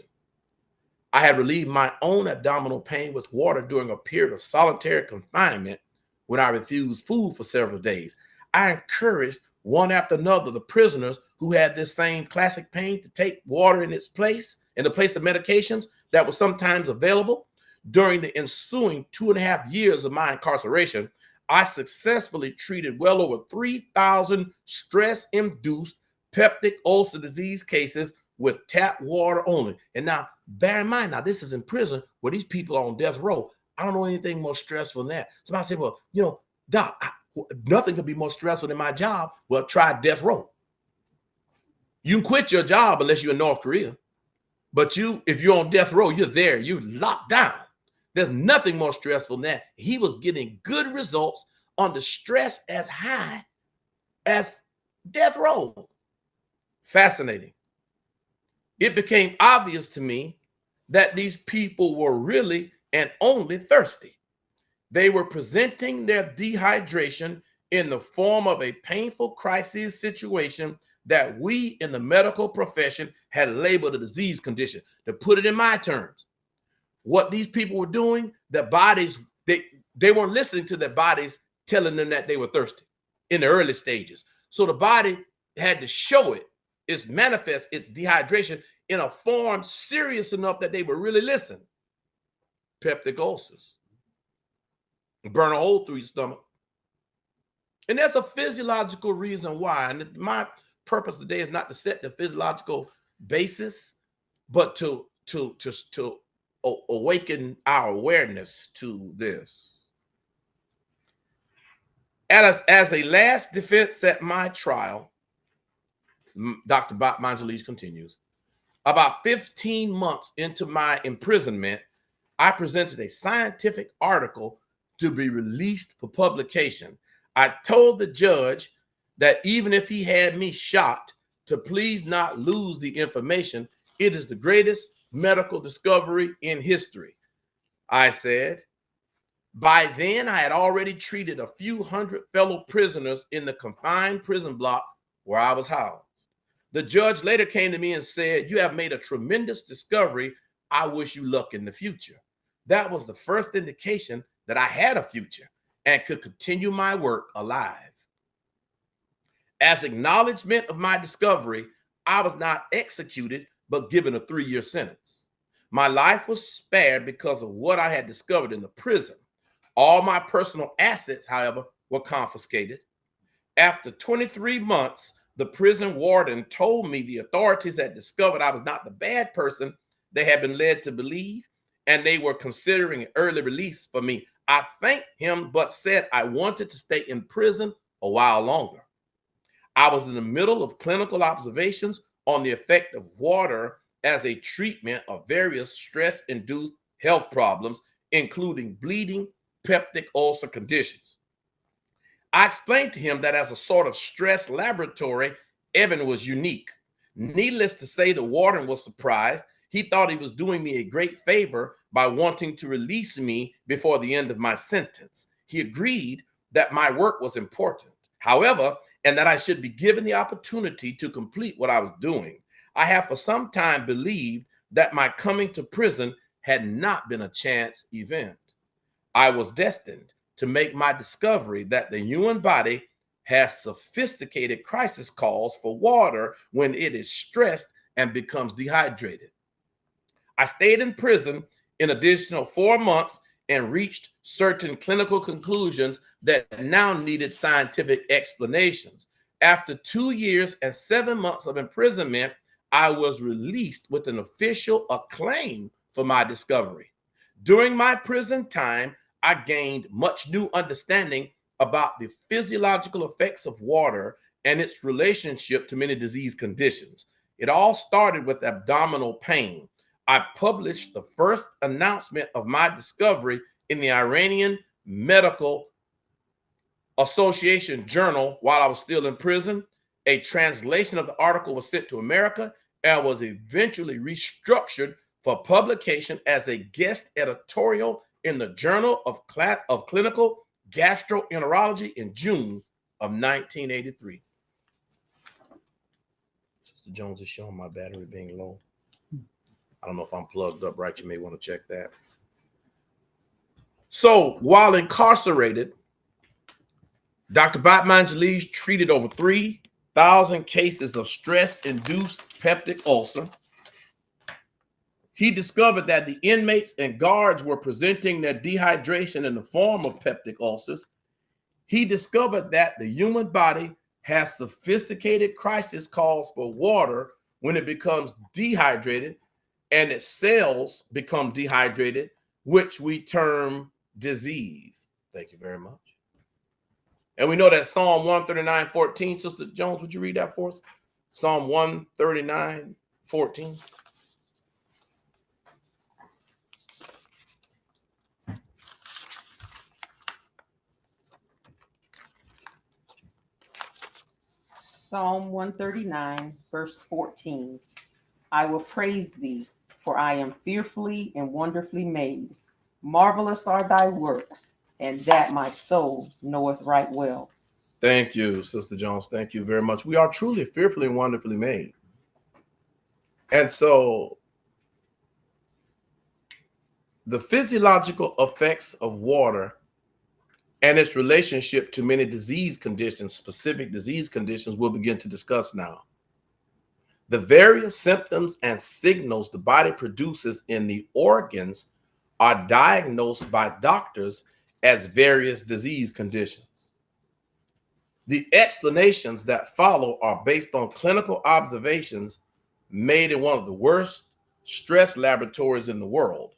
I had relieved my own abdominal pain with water during a period of solitary confinement when I refused food for several days. I encouraged one after another the prisoners who had this same classic pain to take water in its place, in the place of medications, that was sometimes available, during the ensuing 2.5 years of my incarceration, I successfully treated well over 3,000 stress-induced peptic ulcer disease cases with tap water only. And now, bear in mind, now this is in prison where these people are on death row. I don't know anything more stressful than that. Somebody said, well, you know, Doc, nothing could be more stressful than my job. Well, try death row. You can quit your job unless you're in North Korea. But if you're on death row, you're there, you're locked down. There's nothing more stressful than that. He was getting good results on the stress as high as death row. Fascinating. It became obvious to me that these people were really and only thirsty. They were presenting their dehydration in the form of a painful crisis situation that we in the medical profession had labeled a disease condition. To put it in my terms, what these people were doing, their bodies, they weren't listening to their bodies telling them that they were thirsty in the early stages. So the body had to show its manifest its dehydration in a form serious enough that they would really listen. Peptic ulcers. Burn a hole through your stomach. And there's a physiological reason why. And my purpose today is not to set the physiological basis, but to awaken our awareness to this. As a last defense at my trial, Dr. Mangelis continues, about 15 months into my imprisonment, I presented a scientific article to be released for publication. I told the judge that even if he had me shot, to please not lose the information. It is the greatest medical discovery in history. I said, by then I had already treated a few hundred fellow prisoners in the confined prison block where I was housed. The judge later came to me and said, you have made a tremendous discovery. I wish you luck in the future. That was the first indication that I had a future and could continue my work alive. As acknowledgement of my discovery, I was not executed, but given a 3-year sentence. My life was spared because of what I had discovered in the prison. All my personal assets, however, were confiscated. After 23 months, the prison warden told me the authorities had discovered I was not the bad person they had been led to believe, and they were considering an early release for me. I thanked him, but said I wanted to stay in prison a while longer. I was in the middle of clinical observations on the effect of water as a treatment of various stress-induced health problems, including bleeding, peptic ulcer conditions. I explained to him that as a sort of stress laboratory, Evan was unique. Needless to say, the warden was surprised. He thought he was doing me a great favor by wanting to release me before the end of my sentence. He agreed that my work was important, however, and that I should be given the opportunity to complete what I was doing. I have for some time believed that my coming to prison had not been a chance event. I was destined to make my discovery that the human body has sophisticated crisis calls for water when it is stressed and becomes dehydrated. I stayed in prison an additional 4 months and reached certain clinical conclusions that now needed scientific explanations. After 2 years and 7 months of imprisonment, I was released with an official acclaim for my discovery. During my prison time, I gained much new understanding about the physiological effects of water and its relationship to many disease conditions. It all started with abdominal pain. I published the first announcement of my discovery in the Iranian Medical Association Journal while I was still in prison. A translation of the article was sent to America and was eventually restructured for publication as a guest editorial in the Journal of Clinical Gastroenterology in June of 1983. Sister Jones is showing my battery being low. I don't know if I'm plugged up right. You may want to check that. So while incarcerated, Dr. Mangelis treated over 3,000 cases of stress-induced peptic ulcer. He discovered that the inmates and guards were presenting their dehydration in the form of peptic ulcers. He discovered that the human body has sophisticated crisis calls for water when it becomes dehydrated, and its cells become dehydrated, which we term disease. Thank you very much. And we know that Psalm 139:14, Sister Jones, would you read that for us? Psalm 139:14. Psalm 139, verse 14. I will praise thee, for I am fearfully and wonderfully made. Marvelous are thy works, and that my soul knoweth right well. Thank you, Sister Jones. Thank you very much. We are truly fearfully and wonderfully made. And so the physiological effects of water and its relationship to many disease conditions, specific disease conditions, we'll begin to discuss now. The various symptoms and signals the body produces in the organs are diagnosed by doctors as various disease conditions. The explanations that follow are based on clinical observations made in one of the worst stress laboratories in the world.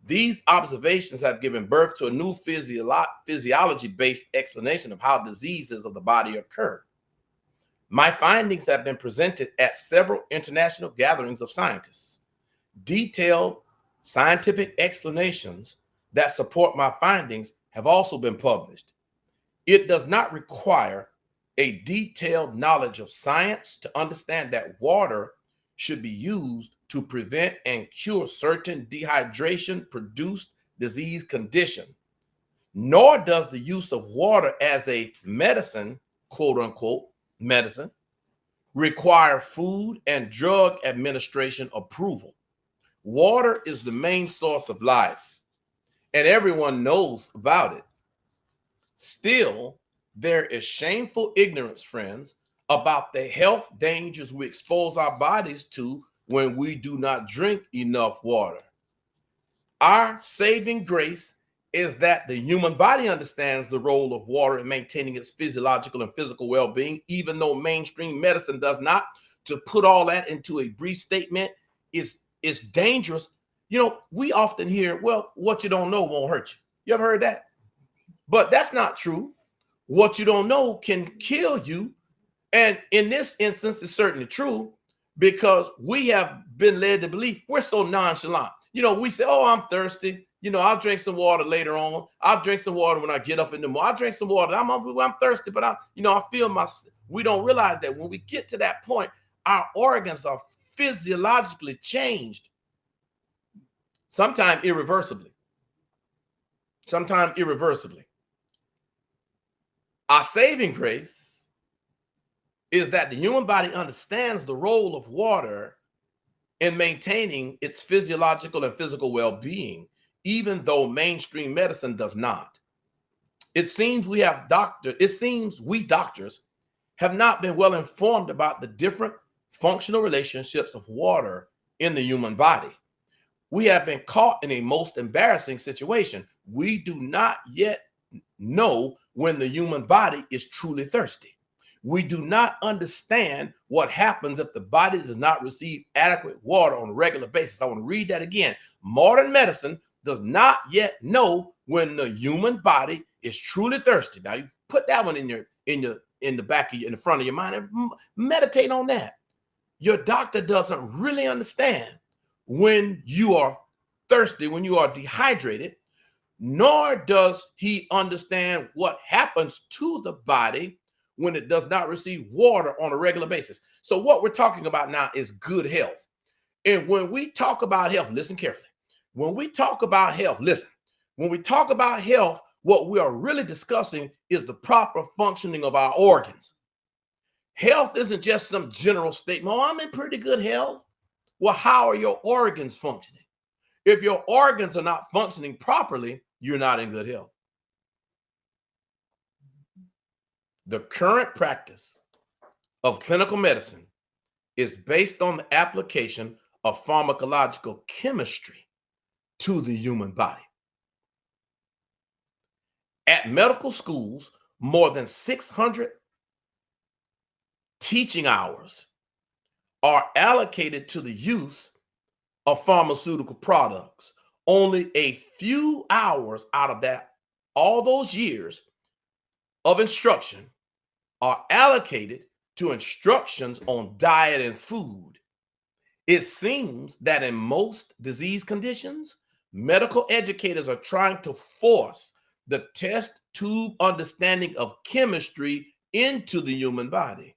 These observations have given birth to a new physiology-based explanation of how diseases of the body occur. My findings have been presented at several international gatherings of scientists. Detailed scientific explanations that support my findings have also been published. It does not require a detailed knowledge of science to understand that water should be used to prevent and cure certain dehydration-produced disease condition. Nor does the use of water as a medicine, quote unquote, medicine, require food and drug administration approval. Water is the main source of life, and everyone knows about it. Still, there is shameful ignorance, friends, about the health dangers we expose our bodies to when we do not drink enough water. Our saving grace is that the human body understands the role of water in maintaining its physiological and physical well-being, even though mainstream medicine does not. To put all that into a brief statement is dangerous. You know, we often hear, well, what you don't know won't hurt you. You ever heard that? But that's not true. What you don't know can kill you. And in this instance, it's certainly true because we have been led to believe we're so nonchalant. You know, we say, oh, I'm thirsty. You know, I'll drink some water later on. I'll drink some water when I get up in the morning. I'll drink some water. I'm thirsty, but I feel we don't realize that when we get to that point, our organs are physiologically changed, sometimes irreversibly. Our saving grace is that the human body understands the role of water in maintaining its physiological and physical well-being, even though mainstream medicine does not. It seems we doctors have not been well informed about the different functional relationships of water in the human body. We have been caught in a most embarrassing situation. We do not yet know when the human body is truly thirsty. We do not understand what happens if the body does not receive adequate water on a regular basis. I want to read that again. Modern medicine does not yet know when the human body is truly thirsty. Now you put that one in the back of in the front of your mind and meditate on that. Your doctor doesn't really understand when you are thirsty, when you are dehydrated, nor does he understand what happens to the body when it does not receive water on a regular basis. So what we're talking about now is good health. And when we talk about health, listen carefully. When we talk about health, what we are really discussing is the proper functioning of our organs. Health isn't just some general statement, oh, I'm in pretty good health. Well, how are your organs functioning? If your organs are not functioning properly, you're not in good health. The current practice of clinical medicine is based on the application of pharmacological chemistry to the human body. At medical schools, more than 600 teaching hours are allocated to the use of pharmaceutical products. Only a few hours out of that, all those years of instruction, are allocated to instructions on diet and food. It seems that in most disease conditions, medical educators are trying to force the test tube understanding of chemistry into the human body.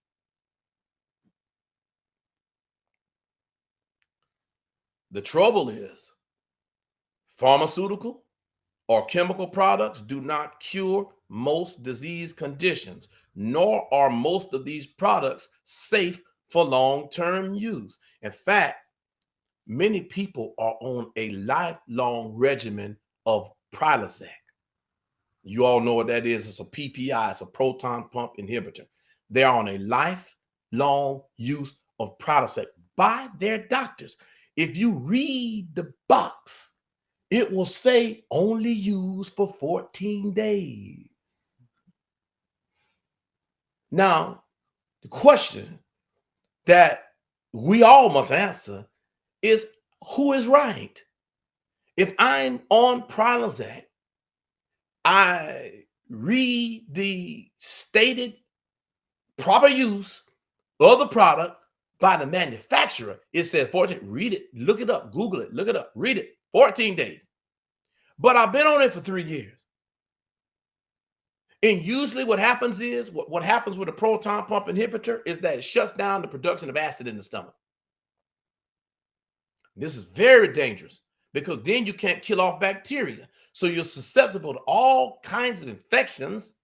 The trouble is, pharmaceutical or chemical products do not cure most disease conditions, nor are most of these products safe for long-term use. In fact, many people are on a lifelong regimen of Prilosec. You all know what that is. It's a PPI, it's a proton pump inhibitor. They are on a lifelong use of Prilosec by their doctors. If you read the box, it will say only use for 14 days. Now, the question that we all must answer is, who is right? If I'm on Prilosec, I read the stated proper use of the product by the manufacturer. It says 14. Read it, look it up, Google it, look it up, read it. 14 days. But I've been on it for 3 years. And usually what happens is, what happens with a proton pump inhibitor is that it shuts down the production of acid in the stomach. This is very dangerous because then you can't kill off bacteria. So you're susceptible to all kinds of infections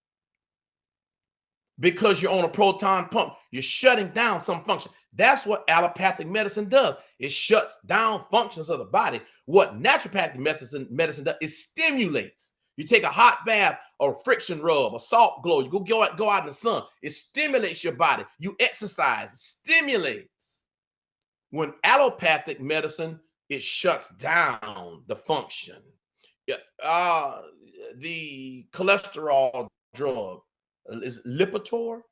because you're on a proton pump. You're shutting down some function. That's what allopathic medicine does. It shuts down functions of the body. What naturopathic medicine does is stimulates. You take a hot bath or a friction rub, a salt glow, you go out in the sun. It stimulates your body. You exercise, it stimulates. When allopathic medicine, it shuts down the function. The cholesterol drug is Lipitor.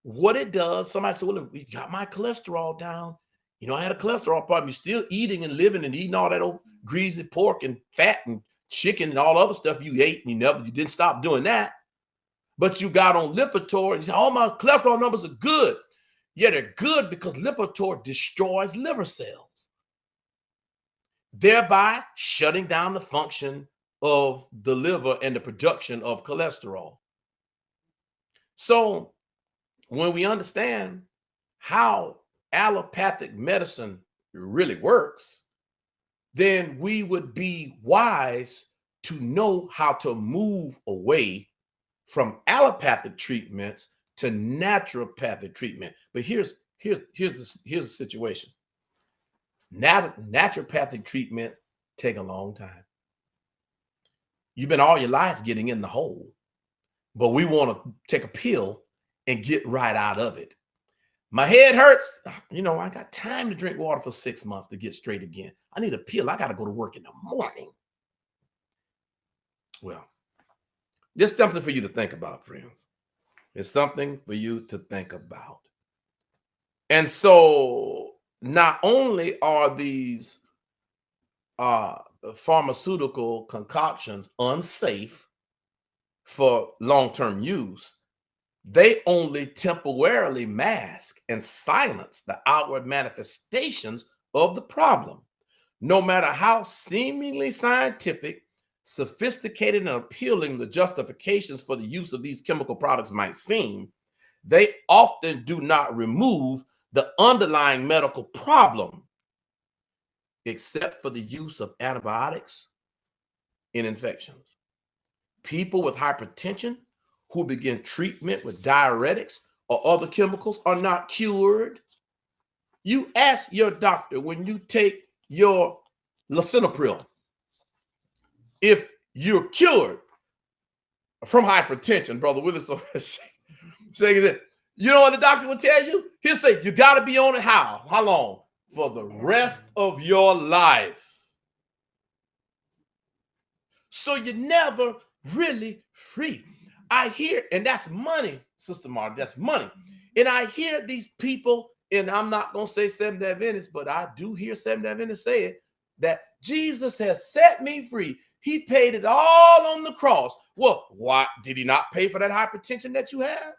What it does, somebody said, well, we got my cholesterol down. You know, I had a cholesterol problem. You're still eating and living and eating all that old greasy pork and fat and chicken and all other stuff you ate, and you didn't stop doing that. But you got on Lipitor and you said, oh, my cholesterol numbers are good. Yeah, they're good because Lipitor destroys liver cells, thereby shutting down the function of the liver and the production of cholesterol. So when we understand how allopathic medicine really works, then we would be wise to know how to move away from allopathic treatments to naturopathic treatment. But here's the situation. Naturopathic treatment take a long time. You've been all your life getting in the hole, but we want to take a pill and get right out of it. My head hurts. You know, I got time to drink water for 6 months to get straight again. I need a pill. I got to go to work in the morning. Well, just something for you to think about, friends. It's something for you to think about. And so not only are these pharmaceutical concoctions unsafe for long-term use, they only temporarily mask and silence the outward manifestations of the problem. No matter how seemingly scientific, sophisticated, and appealing the justifications for the use of these chemical products might seem, they often do not remove the underlying medical problem, except for the use of antibiotics in infections. People with hypertension who begin treatment with diuretics or other chemicals are not cured. You ask your doctor when you take your lisinopril if you're cured from hypertension, Brother Willis. Saying that, you know what the doctor will tell you? He'll say, you got to be on it how long? for the rest of your life. So you're never really free. I hear, and that's money, Sister Marta, that's money. And I hear these people, and I'm not going to say Seventh-day Adventists, but I do hear Seventh-day Adventists say it, that Jesus has set me free. He paid it all on the cross. Well, why did he not pay for that hypertension that you have?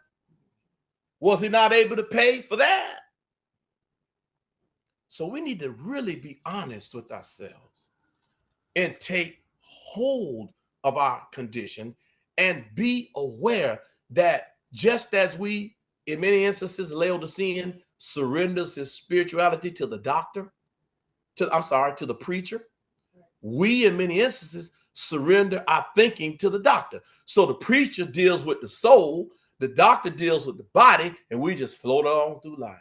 Was he not able to pay for that? So we need to really be honest with ourselves and take hold of our condition and be aware that just as we, in many instances, Laodicean surrenders his spirituality to the doctor, to the preacher, we in many instances surrender our thinking to the doctor. So the preacher deals with the soul, the doctor deals with the body, and we just float on through life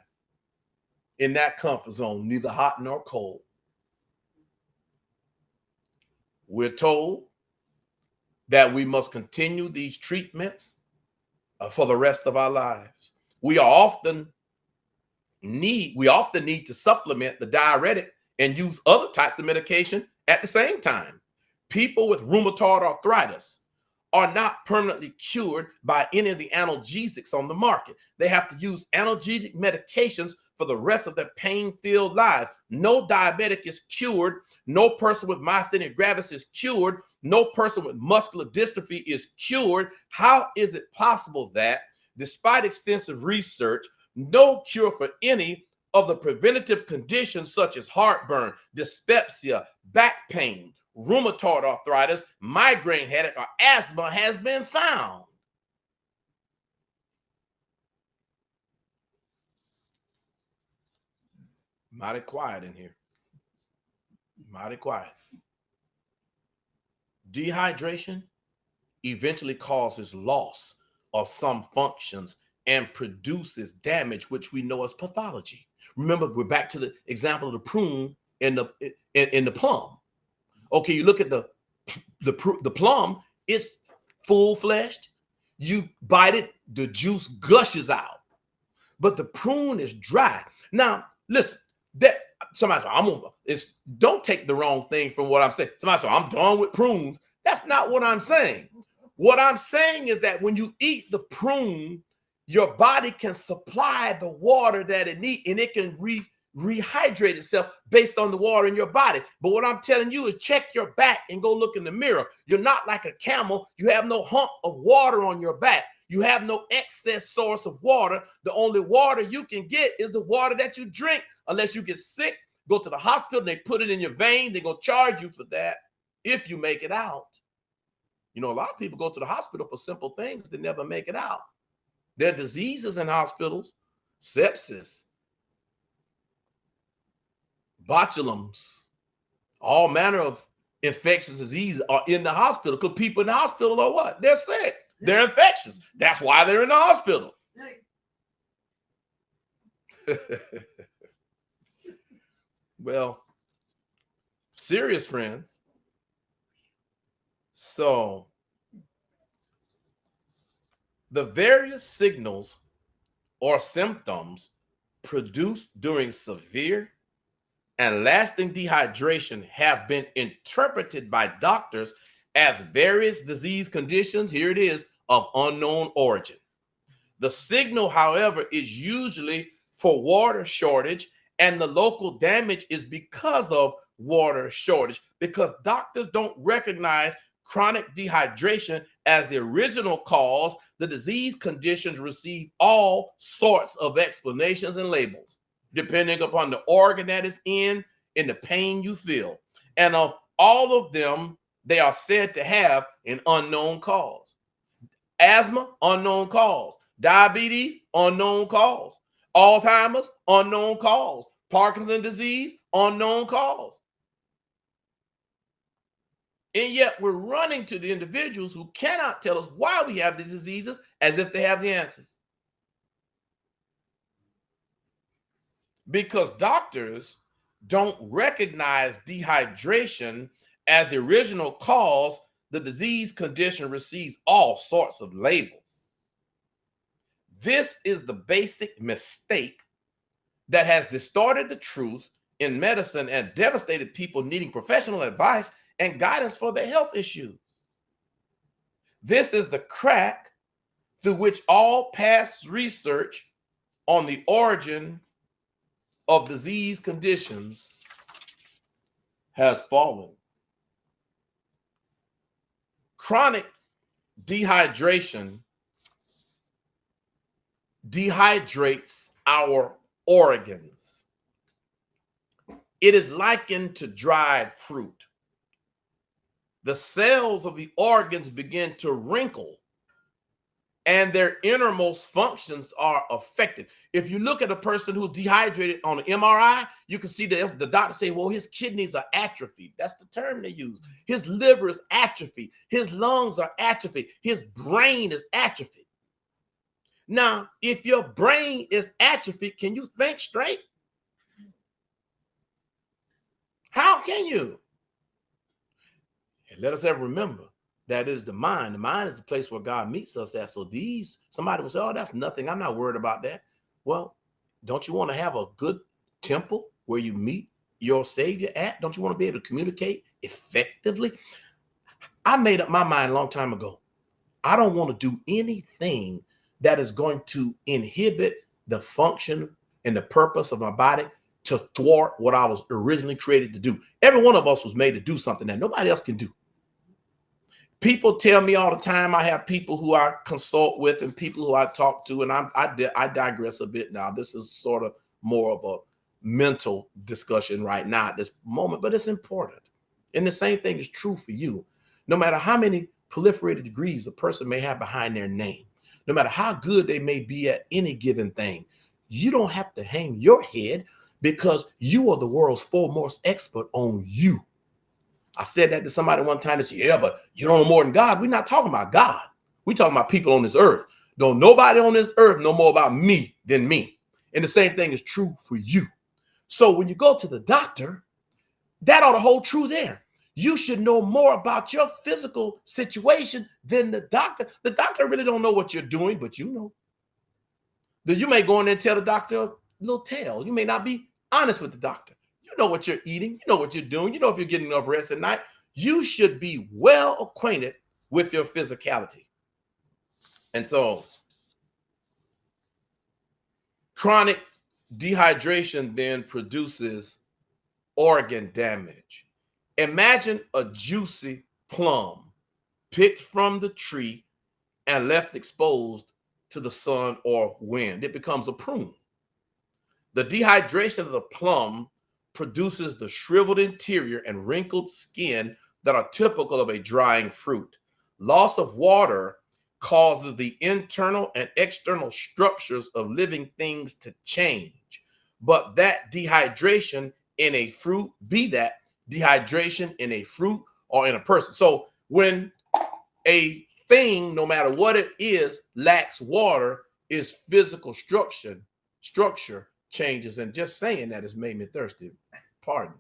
in that comfort zone, neither hot nor cold. We're told that we must continue these treatments for the rest of our lives. We often need to supplement the diuretic and use other types of medication at the same time. People with rheumatoid arthritis are not permanently cured by any of the analgesics on the market. They have to use analgesic medications for the rest of their pain-filled lives. No diabetic is cured. No person with myasthenia gravis is cured. No person with muscular dystrophy is cured. How is it possible that, despite extensive research, no cure for any of the preventative conditions such as heartburn, dyspepsia, back pain, rheumatoid arthritis, migraine headache, or asthma has been found? Mighty quiet in here. Mighty quiet. Dehydration eventually causes loss of some functions and produces damage, which we know as pathology. Remember, we're back to the example of the prune and the plum. Okay, you look at the plum, it's full-fleshed. You bite it, the juice gushes out. But the prune is dry. Now, listen, somebody said, don't take the wrong thing from what I'm saying. Somebody said, I'm done with prunes. That's not what I'm saying. What I'm saying is that when you eat the prune, your body can supply the water that it needs, and it can rehydrate itself based on the water in your body. But what I'm telling you is check your back and go look in the mirror. You're not like a camel. You have no hump of water on your back. You have no excess source of water. The only water you can get is the water that you drink. Unless you get sick, go to the hospital, they put it in your vein. They're going to charge you for that if you make it out. You know, a lot of people go to the hospital for simple things that never make it out. There are diseases in hospitals, sepsis, botulums, all manner of infectious diseases are in the hospital because people in the hospital are what? They're sick. They're infectious. That's why they're in the hospital. Well, serious friends. So the various signals or symptoms produced during severe and lasting dehydration have been interpreted by doctors as various disease conditions, here it is, of unknown origin. The signal, however, is usually for water shortage, and the local damage is because of water shortage, because doctors don't recognize chronic dehydration as the original cause. The disease conditions receive all sorts of explanations and labels, depending upon the organ that is in and the pain you feel. And of all of them, they are said to have an unknown cause. Asthma, unknown cause. Diabetes, unknown cause. Alzheimer's, unknown cause. Parkinson's disease, unknown cause. And yet we're running to the individuals who cannot tell us why we have these diseases as if they have the answers. Because doctors don't recognize dehydration as the original cause, the disease condition receives all sorts of labels. This is the basic mistake that has distorted the truth in medicine and devastated people needing professional advice and guidance for their health issues. This is the crack through which all past research on the origin of disease conditions has fallen. Chronic dehydration dehydrates our organs. It is likened to dried fruit. The cells of the organs begin to wrinkle and their innermost functions are affected. If you look at a person who's dehydrated on an MRI, you can see the doctor say, well, his kidneys are atrophied. That's the term they use. His liver is atrophied. His lungs are atrophied. His brain is atrophied. Now, if your brain is atrophied, can you think straight? How can you? And let us ever remember that is the mind. The mind is the place where God meets us at. So somebody will say, oh, that's nothing. I'm not worried about that. Well, don't you want to have a good temple where you meet your Savior at? Don't you want to be able to communicate effectively? I made up my mind a long time ago. I don't want to do anything that is going to inhibit the function and the purpose of my body to thwart what I was originally created to do. Every one of us was made to do something that nobody else can do. People tell me all the time, I have people who I consult with and people who I talk to, and I digress a bit now. This is sort of more of a mental discussion right now at this moment, but it's important. And the same thing is true for you. No matter how many proliferated degrees a person may have behind their name, no matter how good they may be at any given thing, you don't have to hang your head because you are the world's foremost expert on you. I said that to somebody one time. They said, yeah, but you don't know more than God. We're not talking about God. We're talking about people on this earth. Don't nobody on this earth know more about me than me. And the same thing is true for you. So when you go to the doctor, that ought to hold true there. You should know more about your physical situation than the doctor. The doctor really don't know what you're doing, but you know. You may go in there and tell the doctor a little tale. You may not be honest with the doctor. You know what you're eating. You know what you're doing. You know if you're getting enough rest at night. You should be well acquainted with your physicality. And so chronic dehydration then produces organ damage. Imagine a juicy plum picked from the tree and left exposed to the sun or wind. It becomes a prune. The dehydration of the plum produces the shriveled interior and wrinkled skin that are typical of a drying fruit. Loss of water causes the internal and external structures of living things to change. But that dehydration in a fruit, be that dehydration in a fruit or in a person. So when a thing, no matter what it is, lacks water, its physical structure changes. And just saying that has made me thirsty. Pardon.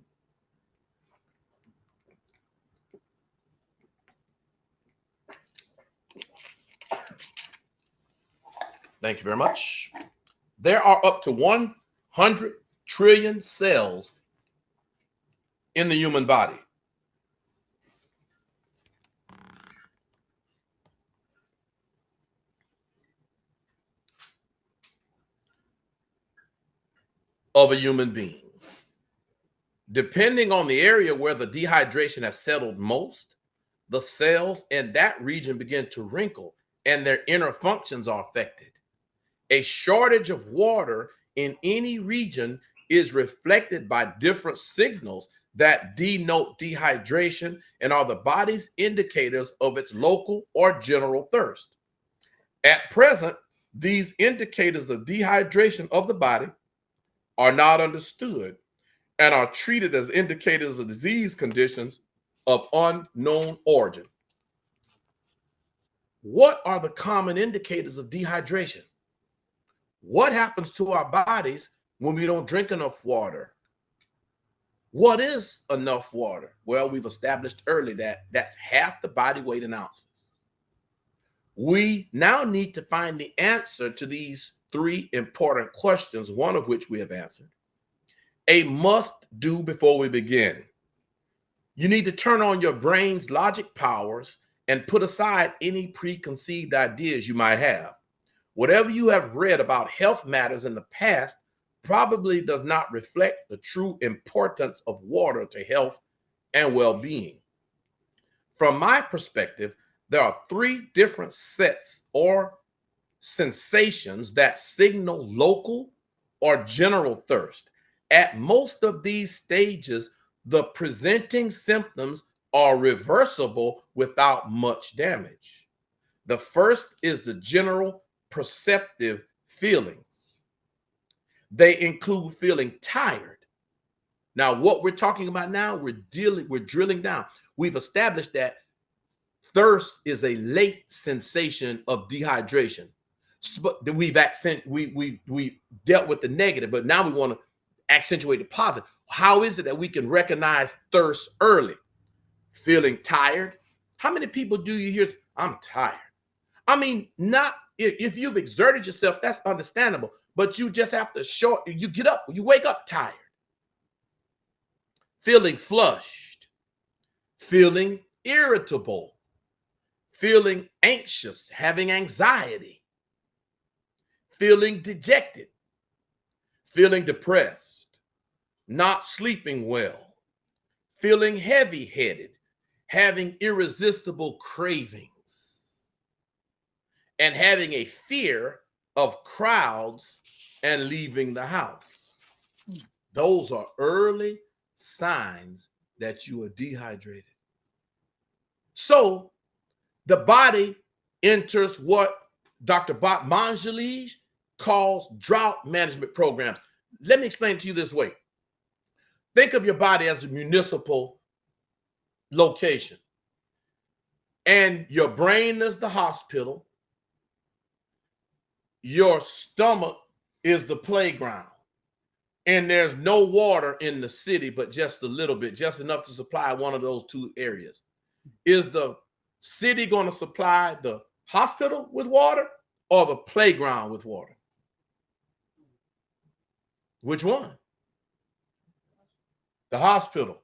Thank you very much. There are up to 100 trillion cells in the human body. Of a human being. Depending on the area where the dehydration has settled most, the cells in that region begin to wrinkle and their inner functions are affected. A shortage of water in any region is reflected by different signals that denote dehydration and are the body's indicators of its local or general thirst. At present, these indicators of dehydration of the body are not understood and are treated as indicators of disease conditions of unknown origin. What are the common indicators of dehydration? What happens to our bodies when we don't drink enough water? What is enough water? Well, we've established early that that's half the body weight in ounces. We now need to find the answer to these three important questions, one of which we have answered. A must do before we begin. You need to turn on your brain's logic powers and put aside any preconceived ideas you might have. Whatever you have read about health matters in the past probably does not reflect the true importance of water to health and well-being. From my perspective, there are three different sets or sensations that signal local or general thirst. At most of these stages, the presenting symptoms are reversible without much damage. The first is the general perceptive feelings. They include feeling tired. Now, what we're talking about now, we're drilling down. We've established that thirst is a late sensation of dehydration. But we've dealt with the negative, but now we want to accentuate the positive. How is it that we can recognize thirst early? Feeling tired. How many people do you hear, I'm tired? I mean, not if you've exerted yourself, that's understandable, but you just have to you get up, you wake up tired. Feeling flushed, feeling irritable, feeling anxious, having anxiety, feeling dejected, feeling depressed, not sleeping well, feeling heavy-headed, having irresistible cravings, and having a fear of crowds and leaving the house. Those are early signs that you are dehydrated. So the body enters what Dr. Bob Mangelige calls drought management programs. Let me explain it to you this way. Think of your body as a municipal location, and your brain is the hospital. Your stomach is the playground, and there's no water in the city, but just a little bit, just enough to supply one of those two areas. Is the city going to supply the hospital with water or the playground with water? Which one? The hospital.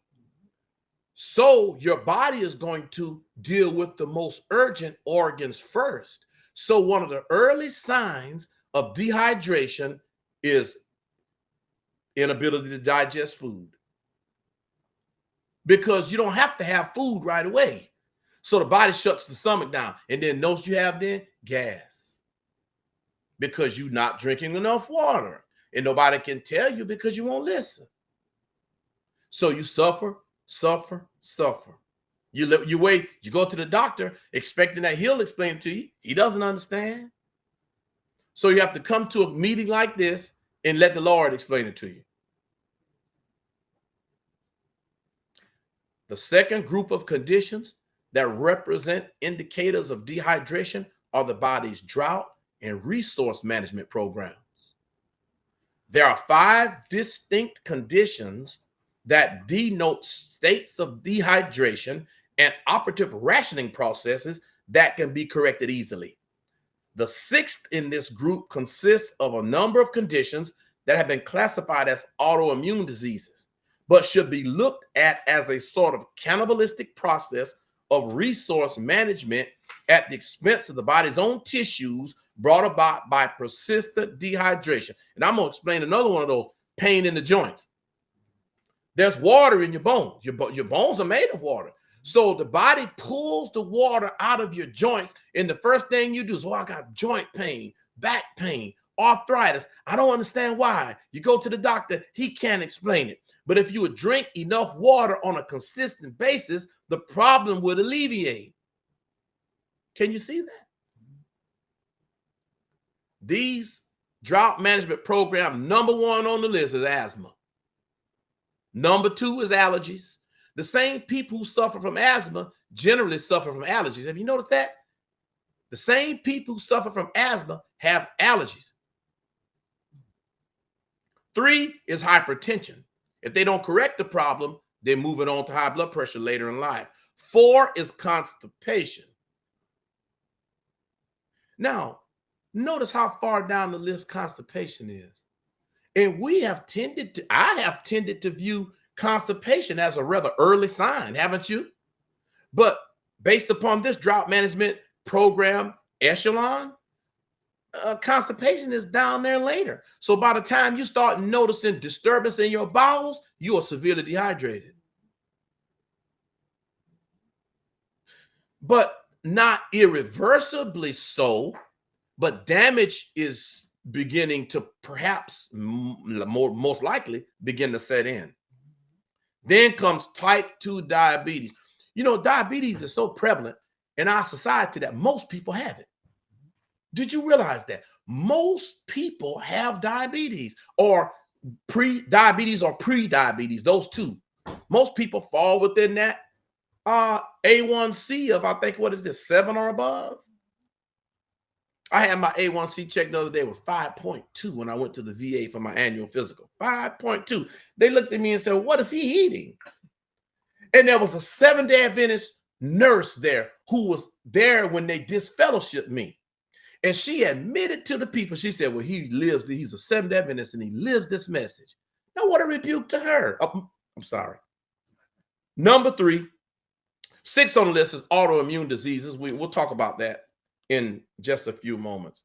So your body is going to deal with the most urgent organs first. So one of the early signs of dehydration is inability to digest food, because you don't have to have food right away. So the body shuts the stomach down, and then notice you have then gas, because you're not drinking enough water, and nobody can tell you because you won't listen. So you suffer. You wait, you go to the doctor expecting that he'll explain it to you. He doesn't understand. So you have to come to a meeting like this and let the Lord explain it to you. The second group of conditions that represent indicators of dehydration are the body's drought and resource management programs. There are 5 distinct conditions that denote states of dehydration and operative rationing processes that can be corrected easily. The 6th in this group consists of a number of conditions that have been classified as autoimmune diseases, but should be looked at as a sort of cannibalistic process of resource management at the expense of the body's own tissues brought about by persistent dehydration. And I'm going to explain another one of those: pain in the joints. There's water in your bones. Your bones are made of water. So the body pulls the water out of your joints, and the first thing you do is, I got joint pain, back pain, arthritis. I don't understand why. You go to the doctor, he can't explain it. But if you would drink enough water on a consistent basis, the problem would alleviate. Can you see that? These drought management program, number 1 on the list is asthma. Number 2 is allergies. The same people who suffer from asthma generally suffer from allergies. Have you noticed that? The same people who suffer from asthma have allergies. 3 is hypertension. If they don't correct the problem, they're moving on to high blood pressure later in life. 4 is constipation. Now, notice how far down the list constipation is. And I have tended to view constipation as a rather early sign, haven't you? But based upon this drought management program echelon, constipation is down there later. So by the time you start noticing disturbance in your bowels, you are severely dehydrated. But not irreversibly so, but damage is beginning to perhaps most likely begin to set in. Then comes type 2 diabetes. You know, diabetes is so prevalent in our society that most people have it. Did you realize that? Most people have diabetes or pre-diabetes or pre-diabetes, those two. Most people fall within that A1C of, I think, what is this, 7 or above? I had my A1C checked the other day. It was 5.2 when I went to the VA for my annual physical. 5.2. They looked at me and said, what is he eating? And there was a Seventh-day Adventist nurse there who was there when they disfellowshipped me. And she admitted to the people, she said, well, he's a Seventh-day Adventist and he lives this message. Now, what a rebuke to her. Oh, I'm sorry. Number 3, 6 on the list is autoimmune diseases. We'll talk about that in just a few moments.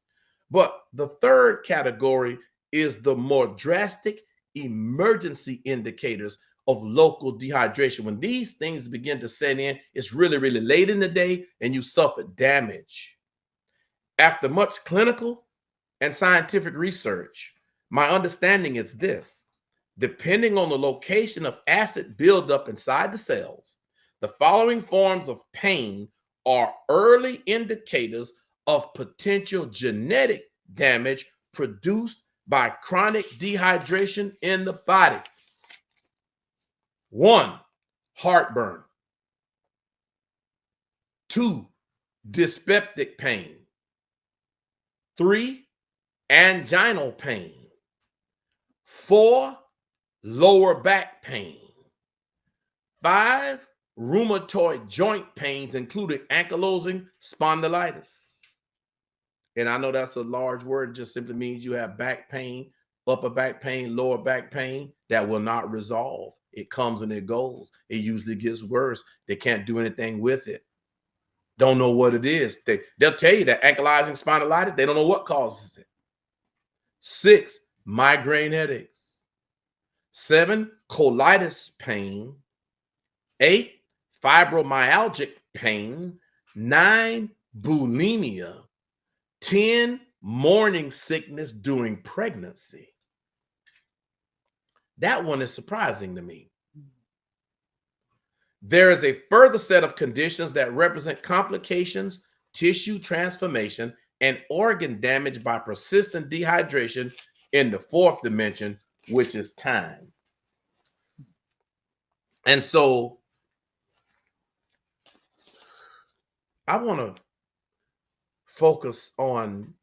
But the third category is the more drastic emergency indicators of local dehydration. When these things begin to set in, it's really, really late in the day and you suffer damage. After much clinical and scientific research, my understanding is this: depending on the location of acid buildup inside the cells, the following forms of pain are early indicators of potential genetic damage produced by chronic dehydration in the body. 1, heartburn. 2, dyspeptic pain. 3, anginal pain. 4, lower back pain. 5, rheumatoid joint pains, including ankylosing spondylitis. And I know that's a large word. It just simply means you have back pain, upper back pain, lower back pain that will not resolve. It comes and it goes. It usually gets worse. They can't do anything with it. Don't know what it is. They'll tell you that ankylosing spondylitis, they don't know what causes it. 6, migraine headaches. 7, colitis pain. 8, fibromyalgic pain. 9, bulimia. 10, morning sickness during pregnancy. That one is surprising to me. There is a further set of conditions that represent complications, tissue transformation, and organ damage by persistent dehydration in the 4th dimension, which is time. And so I want to focus on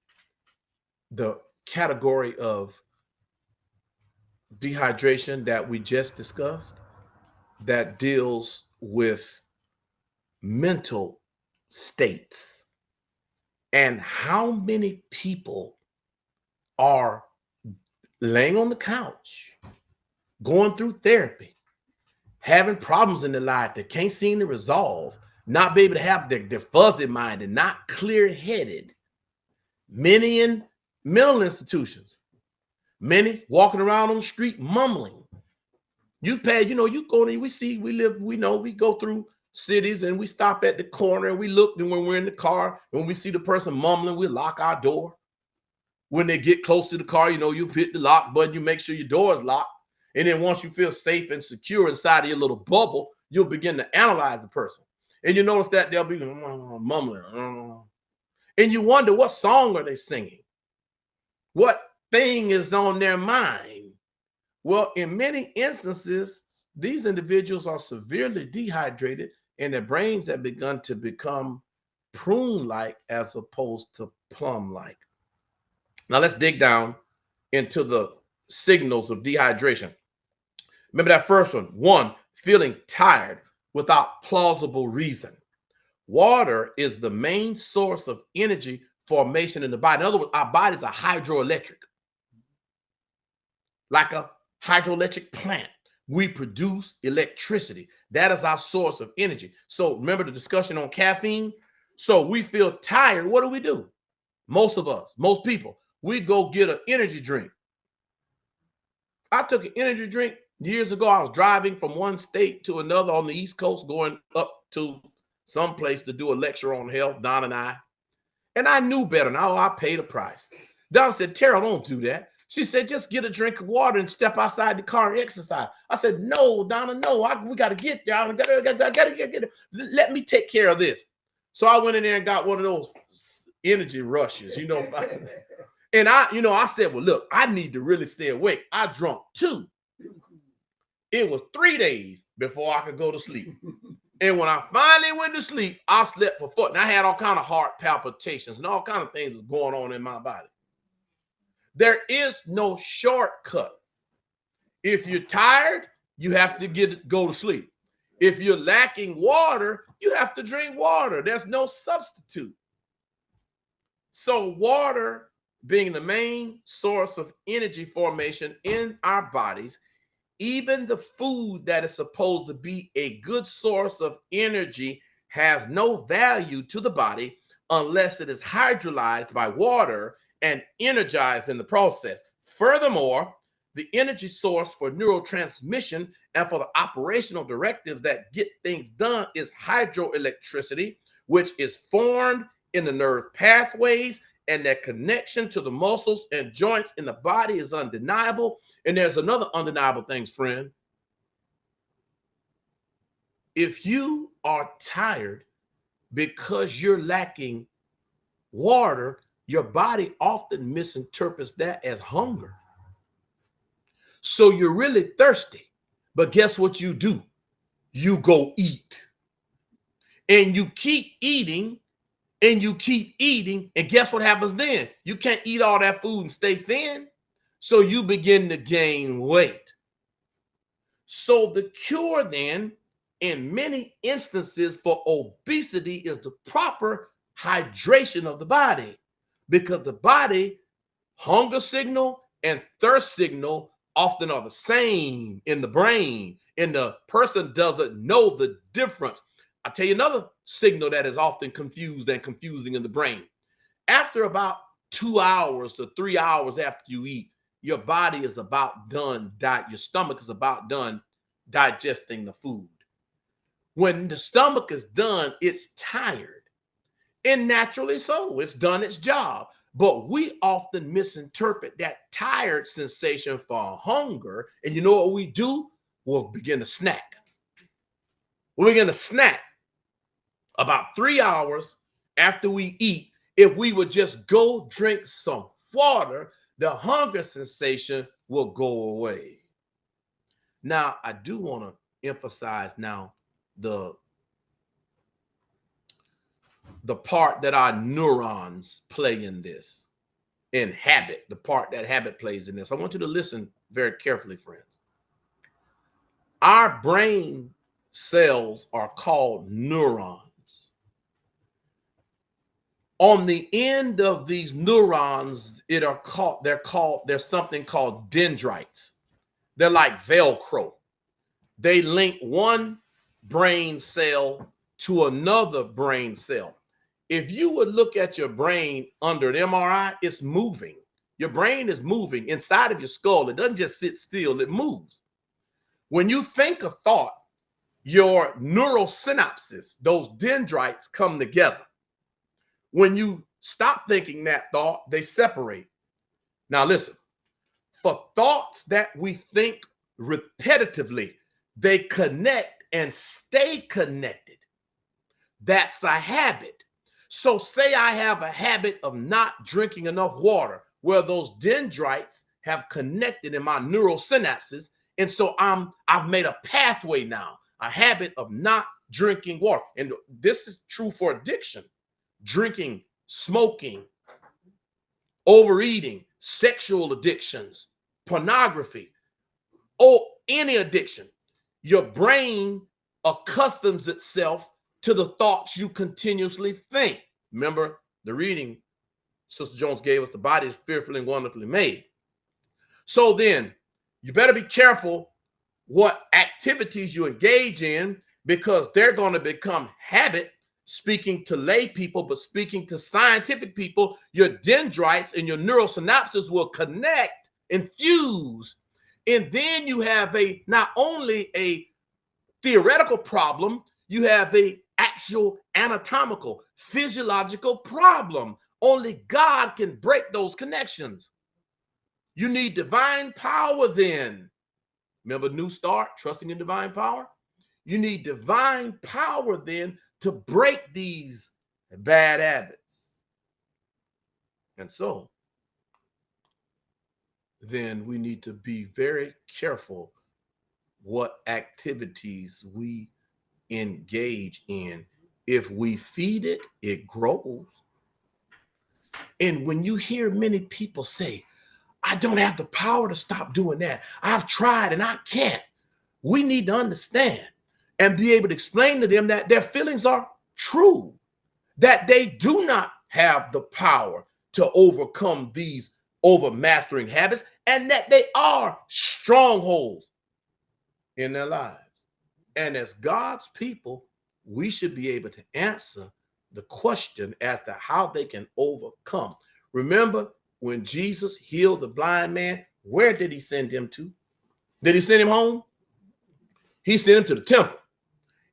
the category of dehydration that we just discussed that deals with mental states and how many people are laying on the couch, going through therapy, having problems in their life that can't seem to resolve, not be able to have their fuzzy mind and not clear-headed. Many in mental institutions, many walking around on the street mumbling. We go through cities and we stop at the corner and we look, and when we're in the car, when we see the person mumbling, we lock our door. When they get close to the car, you hit the lock button, you make sure your door is locked. And then once you feel safe and secure inside of your little bubble, you'll begin to analyze the person. And you notice that they'll be mumbling. And you wonder, what song are they singing? What thing is on their mind? Well, in many instances, these individuals are severely dehydrated and their brains have begun to become prune-like as opposed to plum-like. Now let's dig down into the signals of dehydration. Remember that first one. 1, feeling tired without plausible reason. Water is the main source of energy formation in the body. In other words, our bodies are hydroelectric. like a hydroelectric plant. We produce electricity. That is our source of energy. So remember the discussion on caffeine? So we feel tired. What do? Most of us, most people, we go get an energy drink. I took an energy drink years ago. I was driving from one state to another on the East Coast, going up to some place to do a lecture on health, Don and I. And I knew better. Now I paid a price. Don said, Terrell, don't do that. She said, just get a drink of water and step outside the car and exercise. I said, no, Donna, no, we got to get there. I gotta get there. Let me take care of this. So I went in there and got one of those energy rushes, you know. And I said, well, look, I need to really stay awake. I drunk 2. It was 3 days before I could go to sleep. And when I finally went to sleep, I slept for 4. And I had all kind of heart palpitations and all kind of things was going on in my body. There is no shortcut. If you're tired, you have to go to sleep. If you're lacking water, you have to drink water. There's no substitute. So water being the main source of energy formation in our bodies, even the food that is supposed to be a good source of energy has no value to the body unless it is hydrolyzed by water and energized in the process. Furthermore, the energy source for neurotransmission and for the operational directives that get things done is hydroelectricity, which is formed in the nerve pathways, and that connection to the muscles and joints in the body is undeniable. And there's another undeniable thing, friend. If you are tired because you're lacking water, your body often misinterprets that as hunger. So you're really thirsty, but guess what you do? You go eat. And you keep eating, and you keep eating, and guess what happens then? You can't eat all that food and stay thin, so you begin to gain weight. So the cure then, in many instances for obesity, is the proper hydration of the body, because the body hunger signal and thirst signal often are the same in the brain, and the person doesn't know the difference. I'll tell you another signal that is often confused and confusing in the brain. After about 2 hours to 3 hours after you eat, your body is about done, your stomach is about done digesting the food. When the stomach is done, it's tired. And naturally so, it's done its job. But we often misinterpret that tired sensation for hunger. And you know what we do? We'll begin to snack. We'll begin to snack about 3 hours after we eat. If we would just go drink some water, the hunger sensation will go away. Now, I do want to emphasize now the part that our neurons play in this, in habit, the part that habit plays in this. I want you to listen very carefully, friends. Our brain cells are called neurons. On the end of these neurons, there's something called dendrites. They're like Velcro. They link one brain cell to another brain cell. If you would look at your brain under an MRI, it's moving. Your brain is moving inside of your skull. It doesn't just sit still, it moves. When you think a thought, your neural synapses, those dendrites, come together. When you stop thinking that thought, they separate. Now listen, for thoughts that we think repetitively, they connect and stay connected. That's a habit. So say I have a habit of not drinking enough water, where those dendrites have connected in my neural synapses. And so I've made a pathway now, a habit of not drinking water. And this is true for addiction, drinking, smoking, overeating, sexual addictions, pornography, or any addiction. Your brain accustoms itself to the thoughts you continuously think. Remember the reading Sister Jones gave us, the body is fearfully and wonderfully made. So then You better be careful what activities you engage in, because they're going to become habit. Speaking to lay people, but speaking to scientific people, your dendrites and your neural synapses will connect and fuse. And then you have not only a theoretical problem, you have a actual anatomical, physiological problem. Only God can break those connections. You need divine power then. Remember New Start, trusting in divine power? You need divine power then to break these bad habits. And so, then we need to be very careful what activities we engage in. If we feed it, it grows. And when you hear many people say, I don't have the power to stop doing that, I've tried and I can't, we need to understand and be able to explain to them that their feelings are true, that they do not have the power to overcome these overmastering habits, and that they are strongholds in their lives. And as God's people, we should be able to answer the question as to how they can overcome. Remember, when Jesus healed the blind man, where did he send him to? Did he send him home? He sent him to the temple.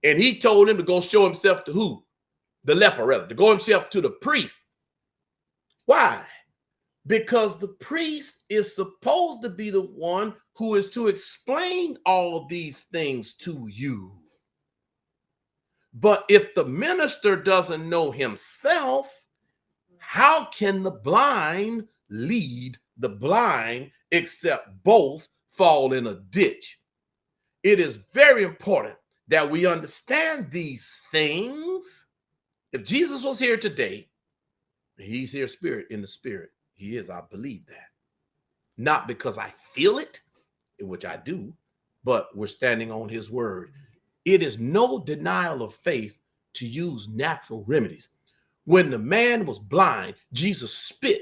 And he told him to go show himself to who? The leper, rather, to go himself to the priest. Why? Because the priest is supposed to be the one who is to explain all these things to you. But if the minister doesn't know himself, how can the blind lead the blind except both fall in a ditch? It is very important that we understand these things. If Jesus was here today, he's here in the spirit. He is, I believe that. Not because I feel it, which I do, but we're standing on his word. It is no denial of faith to use natural remedies. When the man was blind, Jesus spit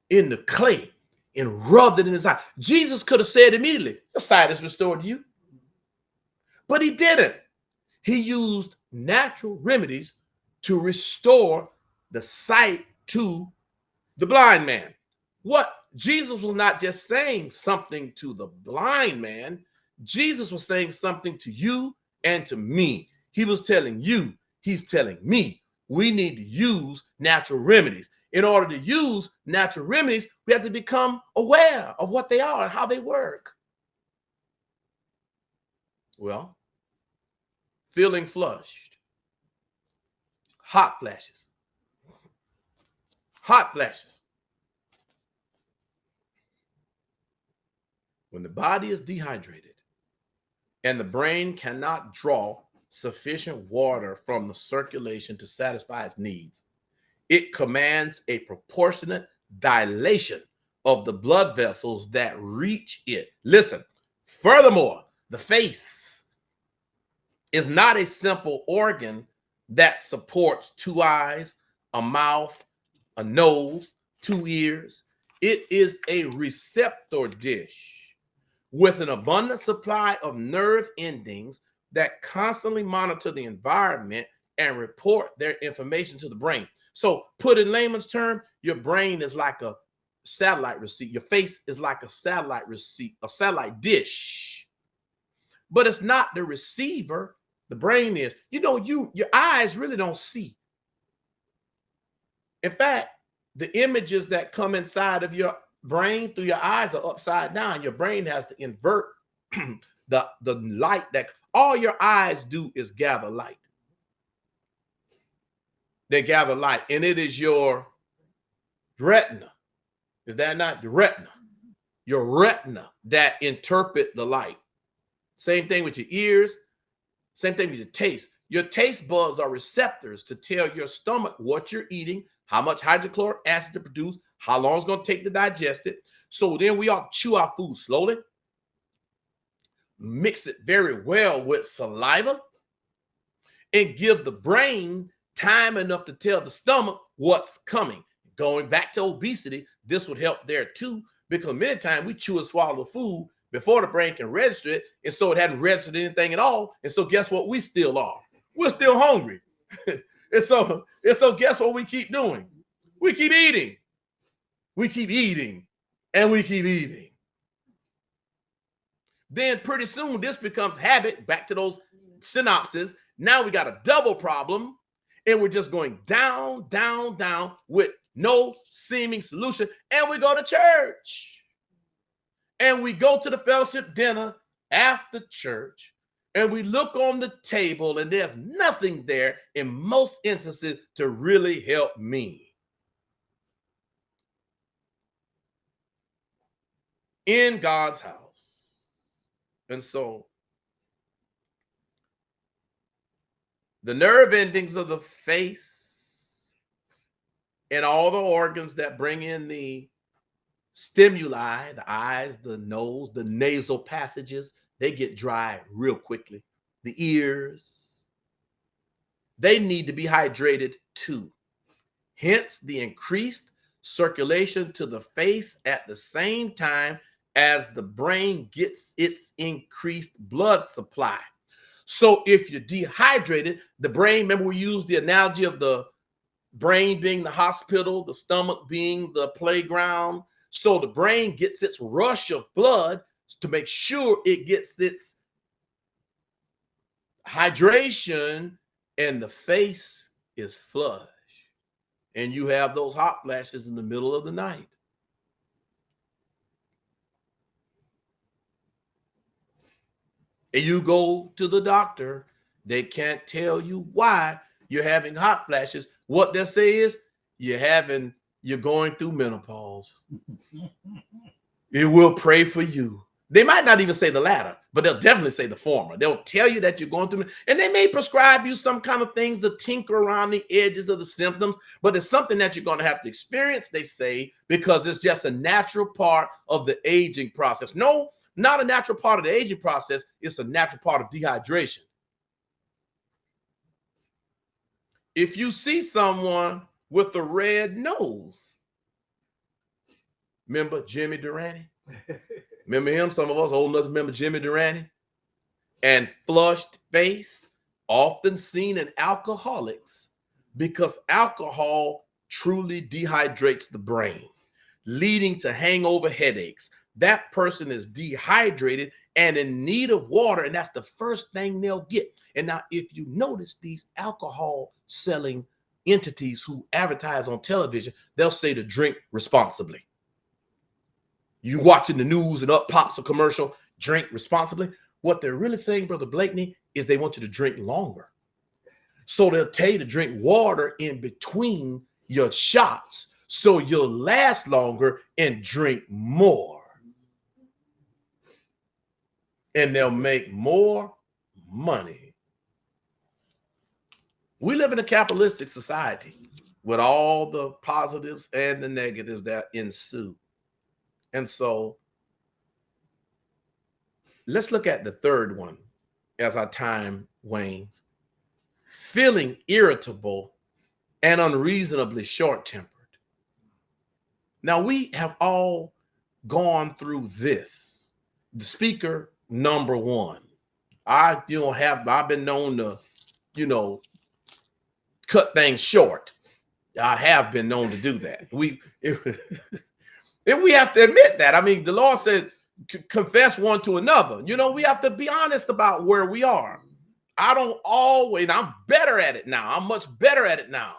in the clay and rubbed it in his eye. Jesus could have said immediately, your sight is restored to you. But he didn't. He used natural remedies to restore the sight to the blind man. What Jesus was not just saying something to the blind man, Jesus was saying something to you and to me. He was telling you, he's telling me, we need to use natural remedies. In order to use natural remedies, we have to become aware of what they are and how they work. Well, feeling flushed, hot flashes. Hot flashes. When the body is dehydrated and the brain cannot draw sufficient water from the circulation to satisfy its needs, it commands a proportionate dilation of the blood vessels that reach it. Listen, furthermore, the face is not a simple organ that supports two eyes, a mouth, a nose, two ears. It is a receptor dish with an abundant supply of nerve endings that constantly monitor the environment and report their information to the brain. So put in layman's term, your brain is like a satellite receiver. Your face is like a satellite receiver, a satellite dish. But it's not the receiver. The brain is. You know, your eyes really don't see. In fact, the images that come inside of your brain through your eyes are upside down. Your brain has to invert the light. That all your eyes do is gather light. They gather light, and it is your retina. Is that not the retina? Your retina that interpret the light. Same thing with your ears. Same thing with your taste. Your taste buds are receptors to tell your stomach what you're eating, how much hydrochloric acid to produce, how long it's going to take to digest it. So then we ought to chew our food slowly, mix it very well with saliva, and give the brain time enough to tell the stomach what's coming. Going back to obesity, this would help there too, because many times we chew and swallow food before the brain can register it, and so it hadn't registered anything at all. And so guess what? We still are. We're still hungry. and so guess what we keep doing? We keep eating. We keep eating, and we keep eating. Then pretty soon this becomes habit. Back to those synapses. Now we got a double problem, and we're just going down, down, down with no seeming solution. And we go to church. And we go to the fellowship dinner after church, and we look on the table, and there's nothing there in most instances to really help me. In God's house. And so the nerve endings of the face and all the organs that bring in the stimuli, the eyes, the nose, the nasal passages, they get dry real quickly. The ears, they need to be hydrated too. Hence the increased circulation to the face at the same time as the brain gets its increased blood supply. So if you're dehydrated, the brain, remember we used the analogy of the brain being the hospital, the stomach being the playground. So the brain gets its rush of blood to make sure it gets its hydration, and the face is flush. And you have those hot flashes in the middle of the night. And you go to the doctor, they can't tell you why you're having hot flashes. What they say is you're going through menopause. It will pray for you. They might not even say the latter, but they'll definitely say the former. They'll tell you that you're going through, and they may prescribe you some kind of things to tinker around the edges of the symptoms, but it's something that you're going to have to experience, they say, because it's just a natural part of the aging process. No, not a natural part of the aging process. It's a natural part of dehydration. If you see someone with a red nose, remember Jimmy Durante? Remember him? Some of us old enough to remember Jimmy Durante. And flushed face, often seen in alcoholics, because alcohol truly dehydrates the brain, leading to hangover headaches. That person is dehydrated and in need of water, and that's the first thing they'll get. And now, if you notice these alcohol selling entities who advertise on television, they'll say to drink responsibly. You watching the news and up pops a commercial, drink responsibly. What they're really saying, Brother Blakeney, is they want you to drink longer. So they'll tell you to drink water in between your shots so you'll last longer and drink more. And they'll make more money. We live in a capitalistic society with all the positives and the negatives that ensue. And so let's look at the third one as our time wanes. Feeling irritable and unreasonably short-tempered. Now, we have all gone through this. The speaker, number one. I've been known to, cut things short. I have been known to do that. And we have to admit that. I mean, the Lord said, confess one to another. We have to be honest about where we are. I'm better at it now. I'm much better at it now.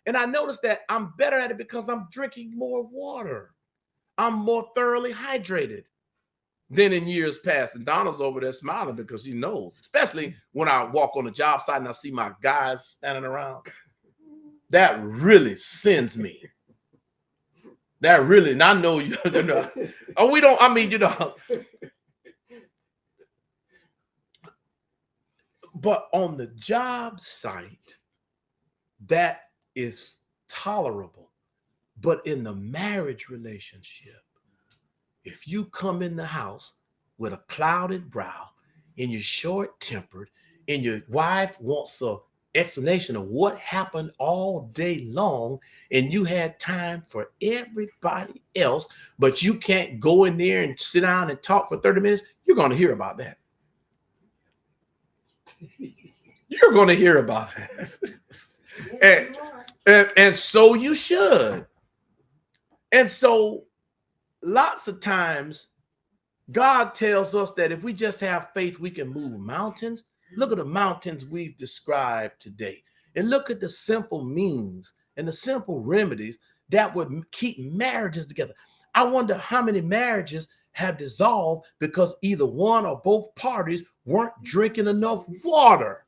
And I noticed that I'm better at it because I'm drinking more water. I'm more thoroughly hydrated than in years past. And Donna's over there smiling because she knows, especially when I walk on the job site and I see my guys standing around. That really sends me. That really, and I know you know. Oh, we don't, but on the job site, that is tolerable. But in the marriage relationship, if you come in the house with a clouded brow and you're short-tempered and your wife wants a explanation of what happened all day long, and you had time for everybody else, but you can't go in there and sit down and talk for 30 minutes, you're going to hear about that. You're going to hear about that. And so you should. And so lots of times God tells us that if we just have faith, we can move mountains. Look at the mountains we've described today. And look at the simple means and the simple remedies that would keep marriages together. I wonder how many marriages have dissolved because either one or both parties weren't drinking enough water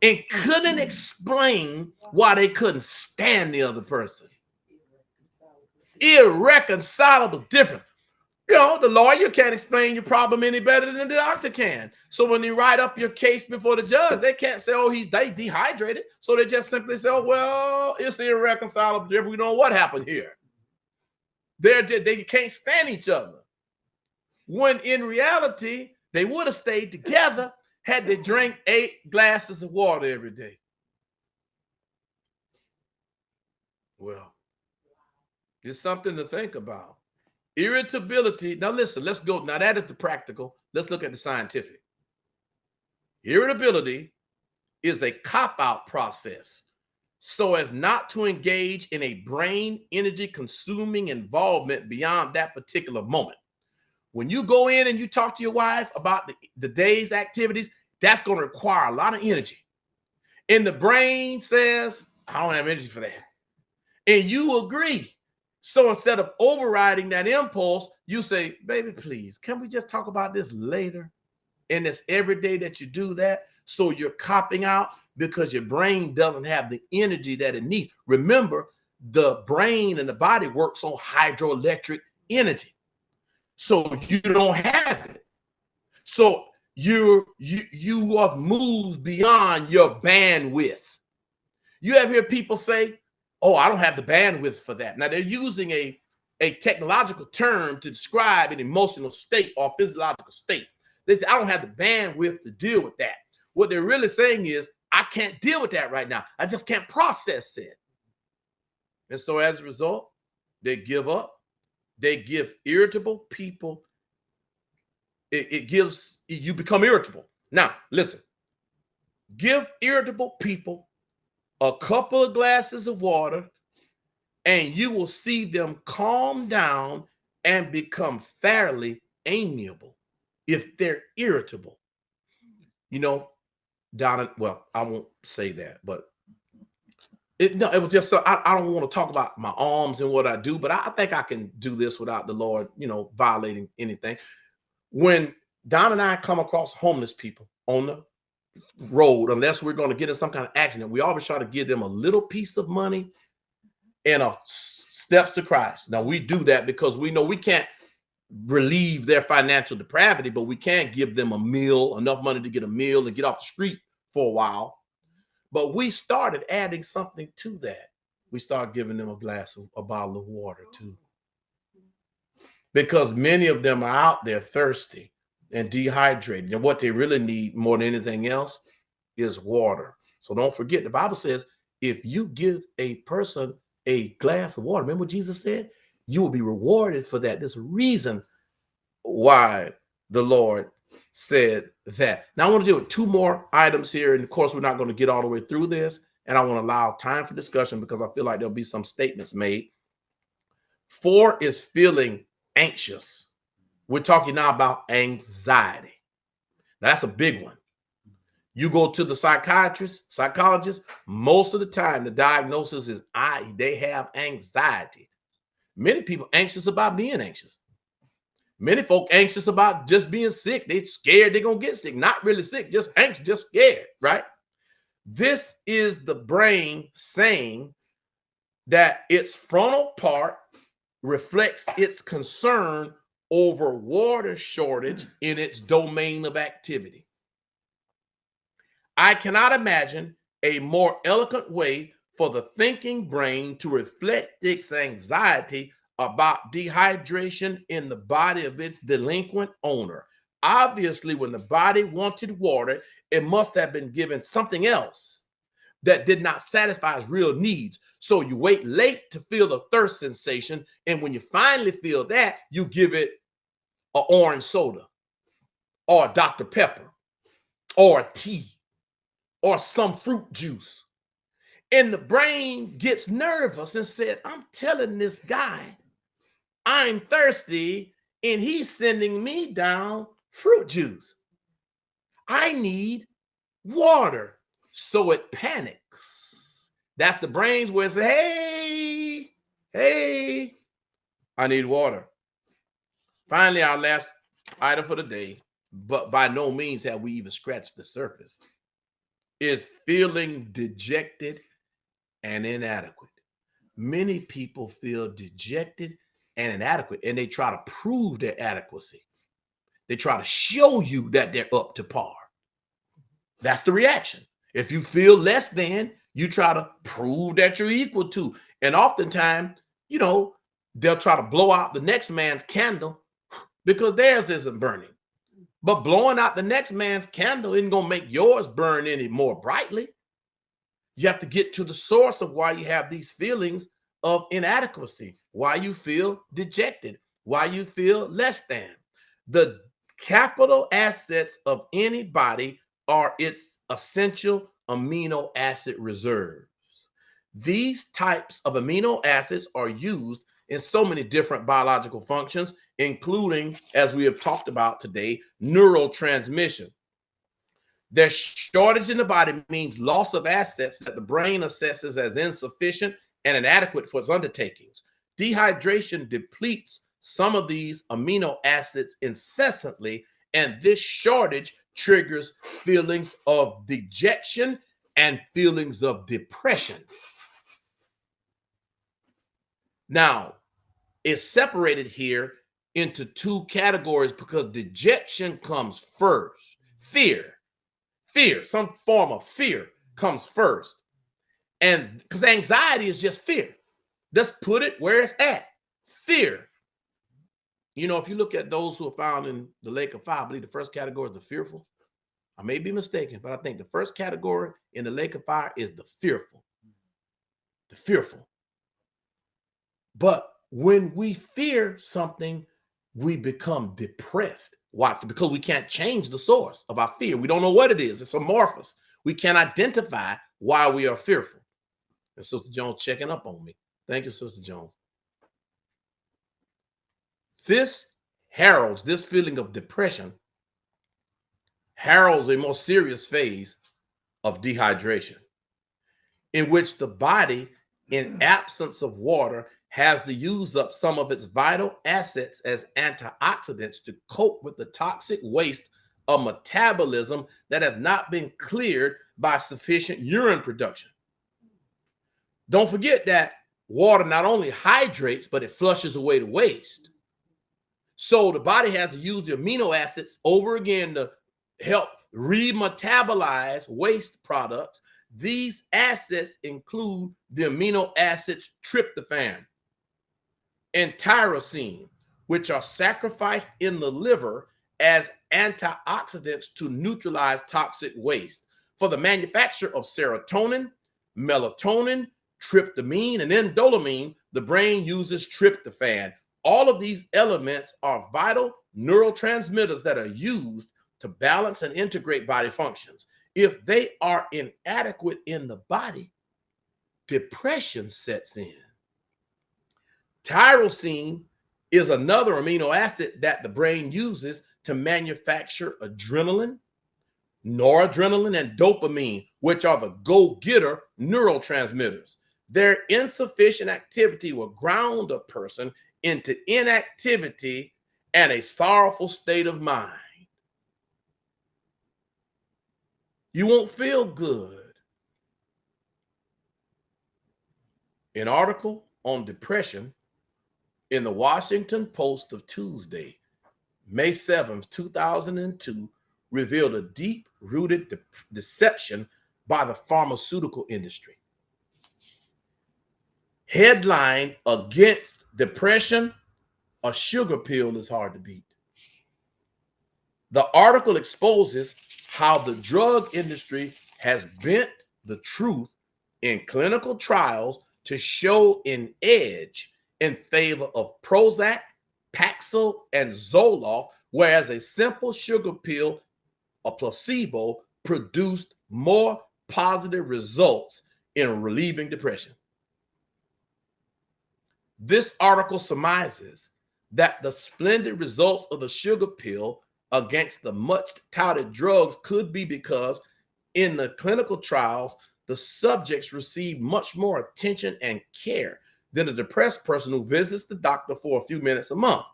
and couldn't explain why they couldn't stand the other person. Irreconcilable difference. You know, the lawyer can't explain your problem any better than the doctor can. So when they write up your case before the judge, they can't say, oh, he's dehydrated. So they just simply say, oh, well, it's irreconcilable difference. We don't know what happened here. They can't stand each other. When in reality, they would have stayed together had they drank 8 glasses of water every day. Well, it's something to think about. Irritability. Now listen, let's go. Now that is the practical. Let's look at the scientific. Irritability is a cop-out process so as not to engage in a brain energy consuming involvement beyond that particular moment. When you go in and you talk to your wife about the day's activities, that's going to require a lot of energy. And the brain says, I don't have energy for that. And you agree. So instead of overriding that impulse, you say, baby, please, can we just talk about this later? And it's every day that you do that. So you're copping out because your brain doesn't have the energy that it needs. Remember, the brain and the body works on hydroelectric energy. So you don't have it. So you have moved beyond your bandwidth. You ever hear people say, oh, I don't have the bandwidth for that. Now they're using a technological term to describe an emotional state or physiological state. They say, I don't have the bandwidth to deal with that. What they're really saying is, I can't deal with that right now. I just can't process it. And so as a result, they give up. They give irritable people. You become irritable. Now, listen, give irritable people a couple of glasses of water, and you will see them calm down and become fairly amiable if they're irritable. You know, Donna, well, I won't say that, but it was just so I don't want to talk about my arms and what I do, but I think I can do this without the Lord, violating anything. When Don and I come across homeless people on the road, unless we're going to get in some kind of accident, we always try to give them a little piece of money and a steps to Christ. Now we do that because we know we can't relieve their financial depravity, but we can give them a meal, enough money to get a meal and get off the street for a while. But we started adding something to that. We started giving them a bottle of water too, because many of them are out there thirsty and dehydrated, and what they really need more than anything else is water. So don't forget, the Bible says if you give a person a glass of water, remember what Jesus said? You will be rewarded for that. There's a reason why the Lord said that. Now I want to deal with 2 more items here, and of course we're not going to get all the way through this, and I want to allow time for discussion because I feel like there'll be some statements made. 4 is feeling anxious. We're talking now about anxiety. Now, that's a big one. You go to the psychologist, most of the time the diagnosis is they have anxiety. Many people anxious about being anxious. Many folk anxious about just being sick. They're scared they're going to get sick. Not really sick, just anxious, just scared, right? This is the brain saying that its frontal part reflects its concern over water shortage in its domain of activity. I cannot imagine a more eloquent way for the thinking brain to reflect its anxiety about dehydration in the body of its delinquent owner. Obviously, when the body wanted water, it must have been given something else that did not satisfy its real needs. So you wait late to feel the thirst sensation. And when you finally feel that, you give it an orange soda or a Dr. Pepper or a tea or some fruit juice. And the brain gets nervous and said, I'm telling this guy I'm thirsty and he's sending me down fruit juice. I need water. So it panics. That's the brain's way of saying, hey, I need water. Finally, our last item for the day, but by no means have we even scratched the surface, is feeling dejected and inadequate. Many people feel dejected and inadequate, and they try to prove their adequacy. They try to show you that they're up to par. That's the reaction. If you feel less than, you try to prove that you're equal to. And oftentimes, they'll try to blow out the next man's candle because theirs isn't burning. But blowing out the next man's candle isn't going to make yours burn any more brightly. You have to get to the source of why you have these feelings of inadequacy, why you feel dejected, why you feel less than. The capital assets of any body are its essential amino acid reserves. These types of amino acids are used in so many different biological functions, including, as we have talked about today, neurotransmission. Their shortage in the body means loss of assets that the brain assesses as insufficient and inadequate for its undertakings. Dehydration depletes some of these amino acids incessantly, and this shortage triggers feelings of dejection and feelings of depression. Now, it's separated here into two categories because dejection comes first. Fear, some form of fear comes first. And because anxiety is just fear. Let's put it where it's at. Fear. If you look at those who are found in the lake of fire, I believe the first category is the fearful. I may be mistaken, but I think the first category in the lake of fire is the fearful. The fearful. But when we fear something, we become depressed. Why? Because we can't change the source of our fear. We don't know what it is. It's amorphous. We can't identify why we are fearful. And Sister Jones checking up on me. Thank you, Sister Jones. This feeling of depression heralds a more serious phase of dehydration, in which the body, in absence of water, has to use up some of its vital assets as antioxidants to cope with the toxic waste of metabolism that has not been cleared by sufficient urine production. Don't forget that water not only hydrates, but it flushes away the waste. So the body has to use the amino acids over again to help remetabolize waste products. These acids include the amino acids tryptophan and tyrosine, which are sacrificed in the liver as antioxidants to neutralize toxic waste. For the manufacture of serotonin, melatonin, tryptamine, and indolamine, the brain uses tryptophan. All of these elements are vital neurotransmitters that are used to balance and integrate body functions. If they are inadequate in the body, depression sets in. Tyrosine is another amino acid that the brain uses to manufacture adrenaline, noradrenaline, and dopamine, which are the go-getter neurotransmitters. Their insufficient activity will ground a person into inactivity and a sorrowful state of mind. You won't feel good. An article on depression in the Washington Post of Tuesday, May 7th, 2002, revealed a deep-rooted deception by the pharmaceutical industry. Headline: against depression, a sugar pill is hard to beat. The article exposes how the drug industry has bent the truth in clinical trials to show an edge in favor of Prozac, Paxil, and Zoloft, whereas a simple sugar pill, a placebo, produced more positive results in relieving depression. This article surmises that the splendid results of the sugar pill against the much touted drugs could be because in the clinical trials, the subjects receive much more attention and care than a depressed person who visits the doctor for a few minutes a month.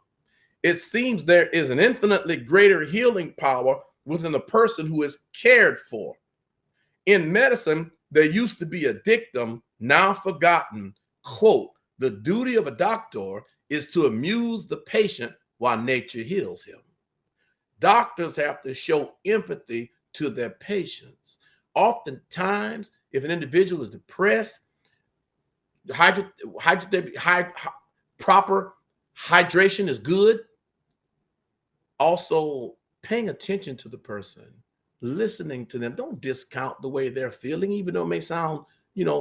It seems there is an infinitely greater healing power within the person who is cared for. In medicine, there used to be a dictum, now forgotten, quote, "The duty of a doctor is to amuse the patient while nature heals him." Doctors have to show empathy to their patients. Oftentimes, if an individual is depressed, proper hydration is good. Also, paying attention to the person, listening to them. Don't discount the way they're feeling, even though it may sound,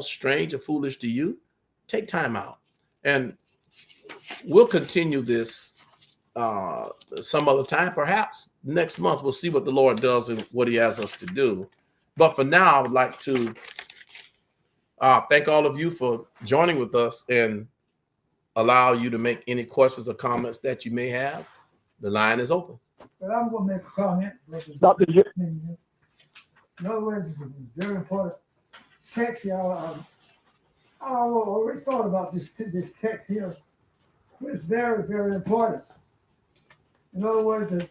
strange or foolish to you. Take time out. And we'll continue this some other time, perhaps next month. We'll see what the Lord does and what he has us to do. But for now, I would like to thank all of you for joining with us and allow you to make any questions or comments that you may have. The line is open. But I'm going to make a comment. Dr. In other words, it's a very important text, y'all. I always thought about this text here. It's very, very important. In other words, the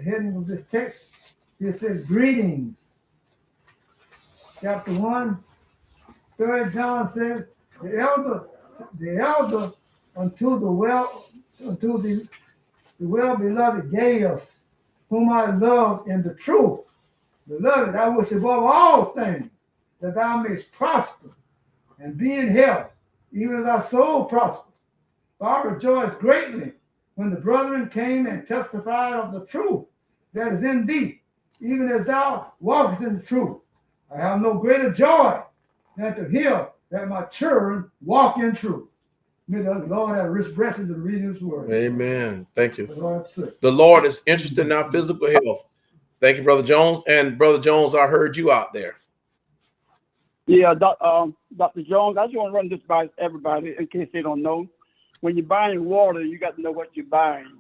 heading of this text, it says, greetings. Chapter 1, 3 John says, the elder unto the well-beloved Gaius, whom I love in the truth. Beloved, I wish above all things that thou mayest prosper and be in health, even as thy soul prosper. For I rejoiced greatly when the brethren came and testified of the truth that is in thee, even as thou walkest in the truth. I have no greater joy than to hear that my children walk in truth. May the Lord have rich blessings to read his word. Amen. Thank you. The The Lord is interested in our physical health. Thank you, Brother Jones. And Brother Jones, I heard you out there. Yeah, Dr. Jones, I just want to run this by everybody in case they don't know. When you're buying water, you got to know what you're buying.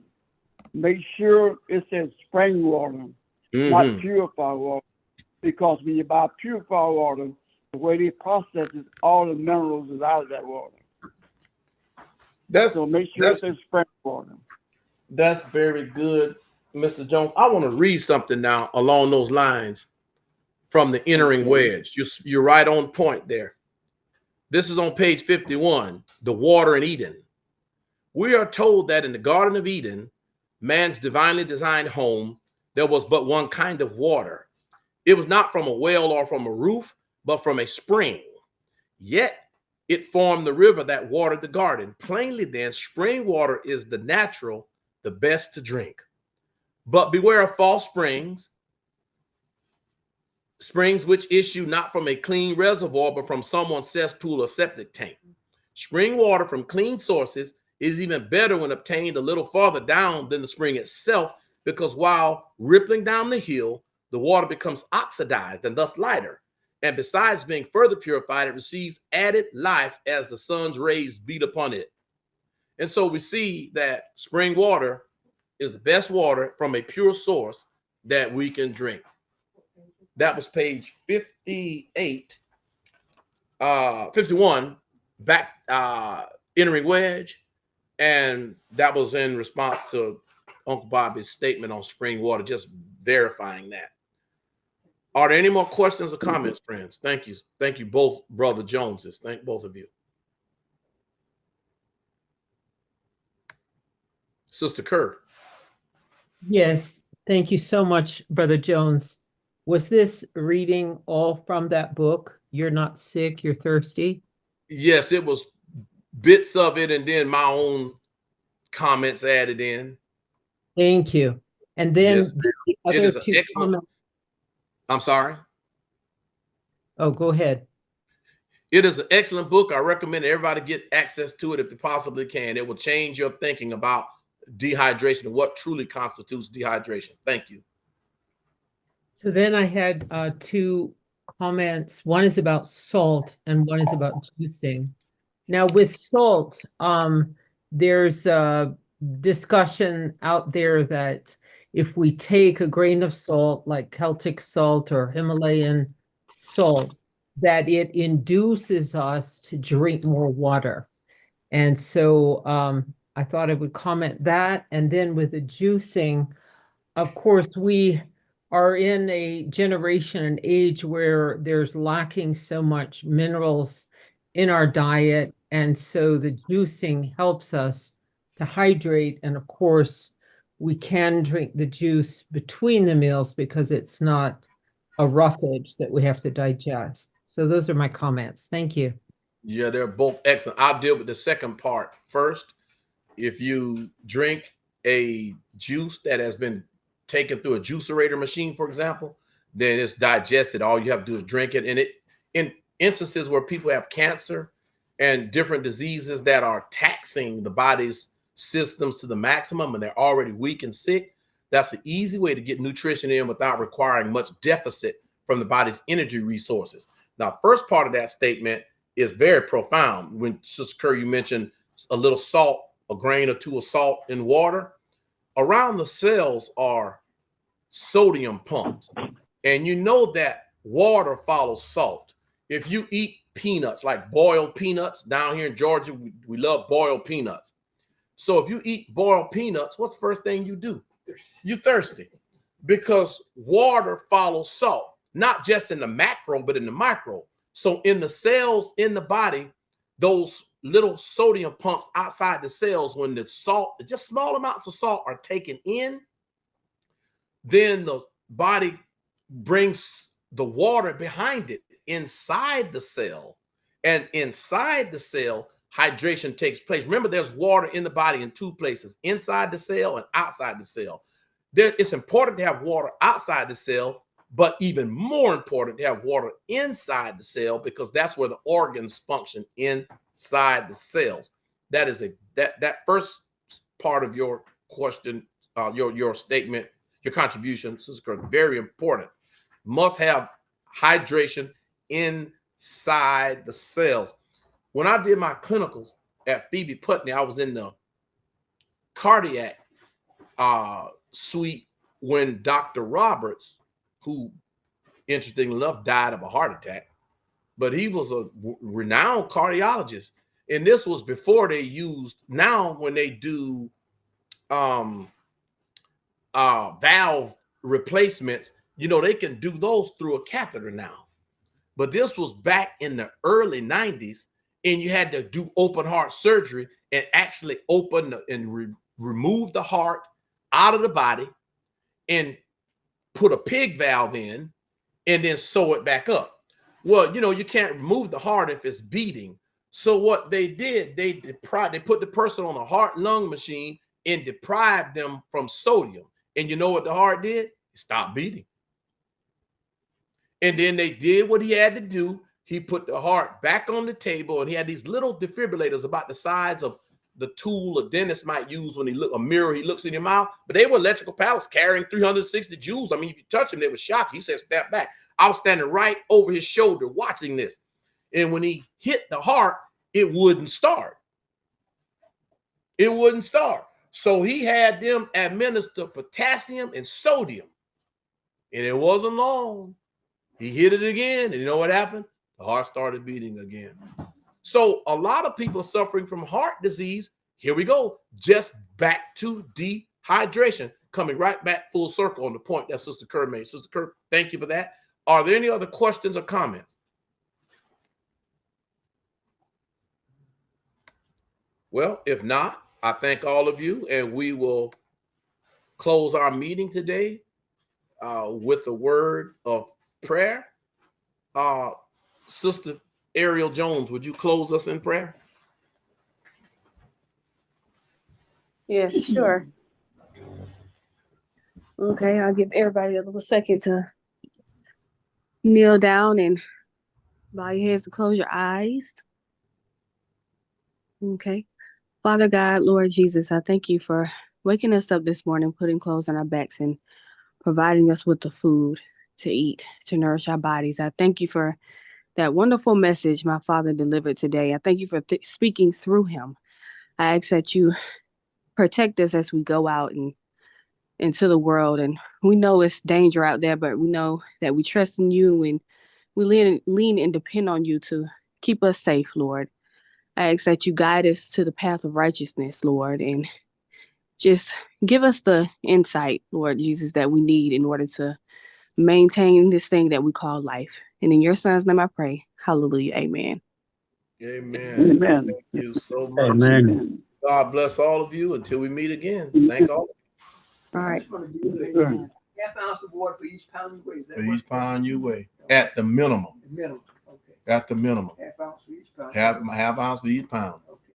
Make sure it says spring water, not purified water. Because when you buy purified water, the way they process it, all the minerals is out of that water. So make sure it says spring water. That's very good, Mr. Jones. I want to read something now along those lines from the Entering Wedge. You're right on point there. This is on page 51, the water in Eden. We are told that in the Garden of Eden, man's divinely designed home, there was but one kind of water. It was not from a well or from a roof, but from a spring. Yet it formed the river that watered the garden. Plainly then, spring water is the natural, the best to drink. But beware of false springs which issue not from a clean reservoir, but from someone's cesspool or septic tank. Spring water from clean sources is even better when obtained a little farther down than the spring itself, because while rippling down the hill, the water becomes oxidized and thus lighter. And besides being further purified, it receives added life as the sun's rays beat upon it. And so we see that spring water is the best water from a pure source that we can drink. That was page 58, 51, back Entering Wedge. And that was in response to Uncle Bobby's statement on spring water, just verifying that. Are there any more questions or comments, friends? Thank you. Thank you both, Brother Joneses. Thank both of you. Sister Kerr. Yes, thank you so much, Brother Jones. Was this reading all from that book? You're Not Sick, You're Thirsty? Yes, it was bits of it and then my own comments added in. Thank you. And then Yes, other is an two excellent. comments. I'm sorry. Oh, go ahead. It is an excellent book. I recommend everybody get access to it if they possibly can. It will change your thinking about dehydration and what truly constitutes dehydration. Thank you. So then I had two comments. One is about salt and one is about juicing. Now with salt, there's a discussion out there that if we take a grain of salt, like Celtic salt or Himalayan salt, that it induces us to drink more water. And so I thought I would comment that. And then with the juicing, of course, we are in a generation and age where there's lacking so much minerals in our diet. And so the juicing helps us to hydrate. And of course, we can drink the juice between the meals because it's not a roughage that we have to digest. So those are my comments. Thank you. Yeah, they're both excellent. I'll deal with the second part first. If you drink a juice that has been taken through a juicerator machine, for example, then it's digested. All you have to do is drink it. And it, in instances where people have cancer and different diseases that are taxing the body's systems to the maximum and they're already weak and sick, that's an easy way to get nutrition in without requiring much deficit from the body's energy resources. Now, first part of that statement is very profound. When Sister Kerr, you mentioned a little salt, a grain or two of salt in water. Around the cells are sodium pumps. And you know that water follows salt. If you eat peanuts, like boiled peanuts, down here in Georgia, we love boiled peanuts. So if you eat boiled peanuts, what's the first thing you do? You're thirsty, because water follows salt, not just in the macro, but in the micro. So in the cells in the body, those little sodium pumps outside the cells, when the salt, just small amounts of salt are taken in, then the body brings the water behind it inside the cell. And inside the cell, hydration takes place. Remember, there's water in the body in two places, inside the cell and outside the cell. It's important to have water outside the cell, but even more important to have water inside the cell, because that's where the organs function, inside the cells. That is that first part of your question, your statement, your contribution, Sister Kirk, very important. Must have hydration inside the cells. When I did my clinicals at Phoebe Putney, I was in the cardiac suite when Dr. Roberts, who interestingly enough died of a heart attack, but he was a renowned cardiologist. And this was before they used, now when they do valve replacements, you know, they can do those through a catheter now. But this was back in the early 90s, and you had to do open heart surgery and actually open and remove the heart out of the body and put a pig valve in and then sew it back up. Well, you know, you can't remove the heart if it's beating. So what they did, they put the person on a heart lung machine and deprived them from sodium. And you know what the heart did? It stopped beating. And then they did what he had to do. He put the heart back on the table, and he had these little defibrillators about the size of the tool a dentist might use when a mirror he looks in your mouth. But they were electrical paddles carrying 360 joules. I mean, if you touch them, they were shocked. He said, step back. I was standing right over his shoulder watching this. And when he hit the heart, it wouldn't start. It wouldn't start. So he had them administer potassium and sodium. And it wasn't long. He hit it again. And you know what happened? The heart started beating again. So a lot of people are suffering from heart disease. Here we go. Just back to dehydration. Coming right back full circle on the point that Sister Kerr made. Sister Kerr, thank you for that. Are there any other questions or comments? Well, if not, I thank all of you, and we will close our meeting today with a word of prayer. Sister Ariel Jones, would you close us in prayer? Yes, sure. Okay, I'll give everybody a little second to kneel down and bow your heads and close your eyes. Okay. Father God, Lord Jesus, I thank you for waking us up this morning, putting clothes on our backs, and providing us with the food to eat, to nourish our bodies. I thank you for that wonderful message my father delivered today. I thank you for speaking through him. I ask that you protect us as we go out and into the world. And we know it's danger out there, but we know that we trust in you and we lean and depend on you to keep us safe, Lord. I ask that you guide us to the path of righteousness, Lord, and just give us the insight, Lord Jesus, that we need in order to maintain this thing that we call life. And in your son's name I pray. Hallelujah. Amen. Amen. Amen. Thank you so much. Amen. God bless all of you until we meet again. Thank all All right. Yes, sir. Half ounce of water for each pound you weigh. Is that for what- each pound you weigh. At the minimum. Minimum. Okay. At the minimum. Half ounce for each pound. Half ounce for each pound. Okay.